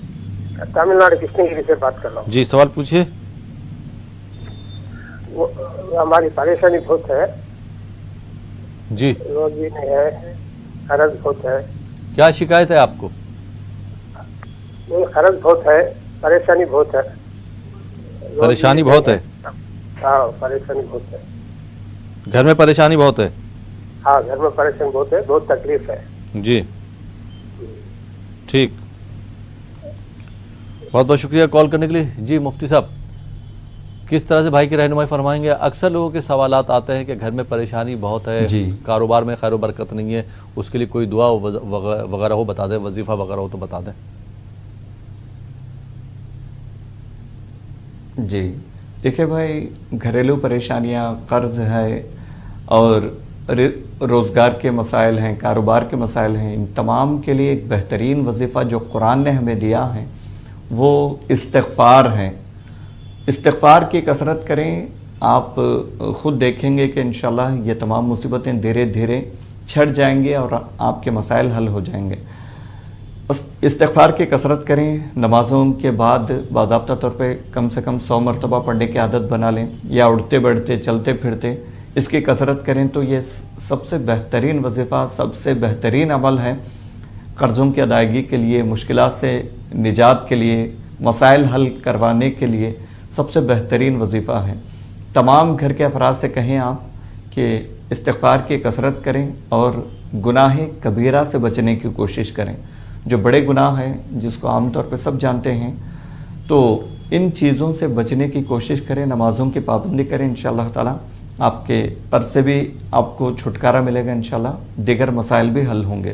तमिलनाडु कृष्णगिरी से बात कर रहा हूँ। जी सवाल पूछिए। हमारी परेशानी बहुत है जी, रोजी नहीं है, खर्च बहुत है। क्या शिकायत है आपको? खर्च बहुत है, परेशानी बहुत है। परेशानी बहुत है? हाँ परेशानी बहुत है। घर में परेशानी बहुत है? हाँ घर में परेशानी बहुत है, बहुत तकलीफ है। जी ठीक, बहुत बहुत शुक्रिया कॉल करने के लिए। जी मुफ्ती साहब, کس طرح سے بھائی کی رہنمائی فرمائیں گے؟ اکثر لوگوں کے سوالات آتے ہیں کہ گھر میں پریشانی بہت ہے، کاروبار میں خیر و برکت نہیں ہے، اس کے لیے کوئی دعا وغیرہ ہو بتا دیں، وظیفہ وغیرہ ہو تو بتا دیں۔ جی دیکھیں بھائی، گھریلو پریشانیاں، قرض ہے اور روزگار کے مسائل ہیں، کاروبار کے مسائل ہیں، ان تمام کے لیے ایک بہترین وظیفہ جو قرآن نے ہمیں دیا ہے وہ استغفار ہے۔ استغفار کی کثرت کریں، آپ خود دیکھیں گے کہ انشاءاللہ یہ تمام مصیبتیں دھیرے دھیرے چھٹ جائیں گے اور آپ کے مسائل حل ہو جائیں گے۔ استغفار کی کثرت کریں، نمازوں کے بعد باضابطہ طور پہ کم سے کم 100 مرتبہ پڑھنے کی عادت بنا لیں، یا اٹھتے بیٹھتے چلتے پھرتے اس کی کثرت کریں تو یہ سب سے بہترین وظیفہ، سب سے بہترین عمل ہے قرضوں کی ادائیگی کے لیے، مشکلات سے نجات کے لیے، مسائل حل کروانے کے لیے سب سے بہترین وظیفہ ہے۔ تمام گھر کے افراد سے کہیں آپ کہ استغفار کی کثرت کریں اور گناہ کبیرہ سے بچنے کی کوشش کریں۔ جو بڑے گناہ ہیں جس کو عام طور پہ سب جانتے ہیں، تو ان چیزوں سے بچنے کی کوشش کریں، نمازوں کی پابندی کریں، انشاءاللہ تعالیٰ آپ کے قرض سے بھی آپ کو چھٹکارا ملے گا، انشاءاللہ دیگر مسائل بھی حل ہوں گے۔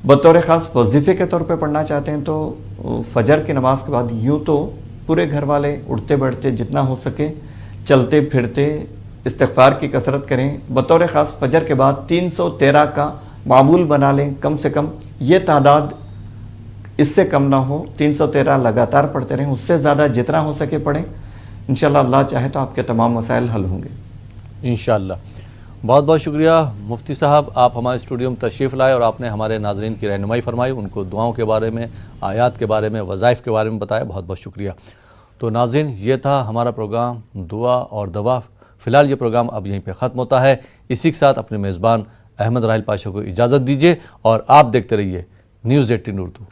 بطور خاص وظیفے کے طور پہ پڑھنا چاہتے ہیں تو فجر کی نماز کے بعد یوں تو پورے گھر والے اٹھتے بیٹھتے جتنا ہو سکے چلتے پھرتے استغفار کی کثرت کریں۔ بطور خاص فجر کے بعد 313 کا معمول بنا لیں، کم سے کم یہ تعداد اس سے کم نہ ہو، 313 لگاتار پڑھتے رہیں، اس سے زیادہ جتنا ہو سکے پڑھیں، انشاءاللہ اللہ چاہے تو آپ کے تمام مسائل حل ہوں گے انشاءاللہ۔ بہت بہت شکریہ مفتی صاحب، آپ ہمارے اسٹوڈیو میں تشریف لائے اور آپ نے ہمارے ناظرین کی رہنمائی فرمائی، ان کو دعاؤں کے بارے میں، آیات کے بارے میں، وظائف کے بارے میں بتایا۔ بہت بہت شکریہ۔ تو ناظرین، یہ تھا ہمارا پروگرام دعا اور دوا۔ فی الحال یہ پروگرام اب یہیں پہ ختم ہوتا ہے۔ اسی کے ساتھ اپنے میزبان احمد راحیل پاشا کو اجازت دیجیے اور آپ دیکھتے رہیے نیوز 18 اردو۔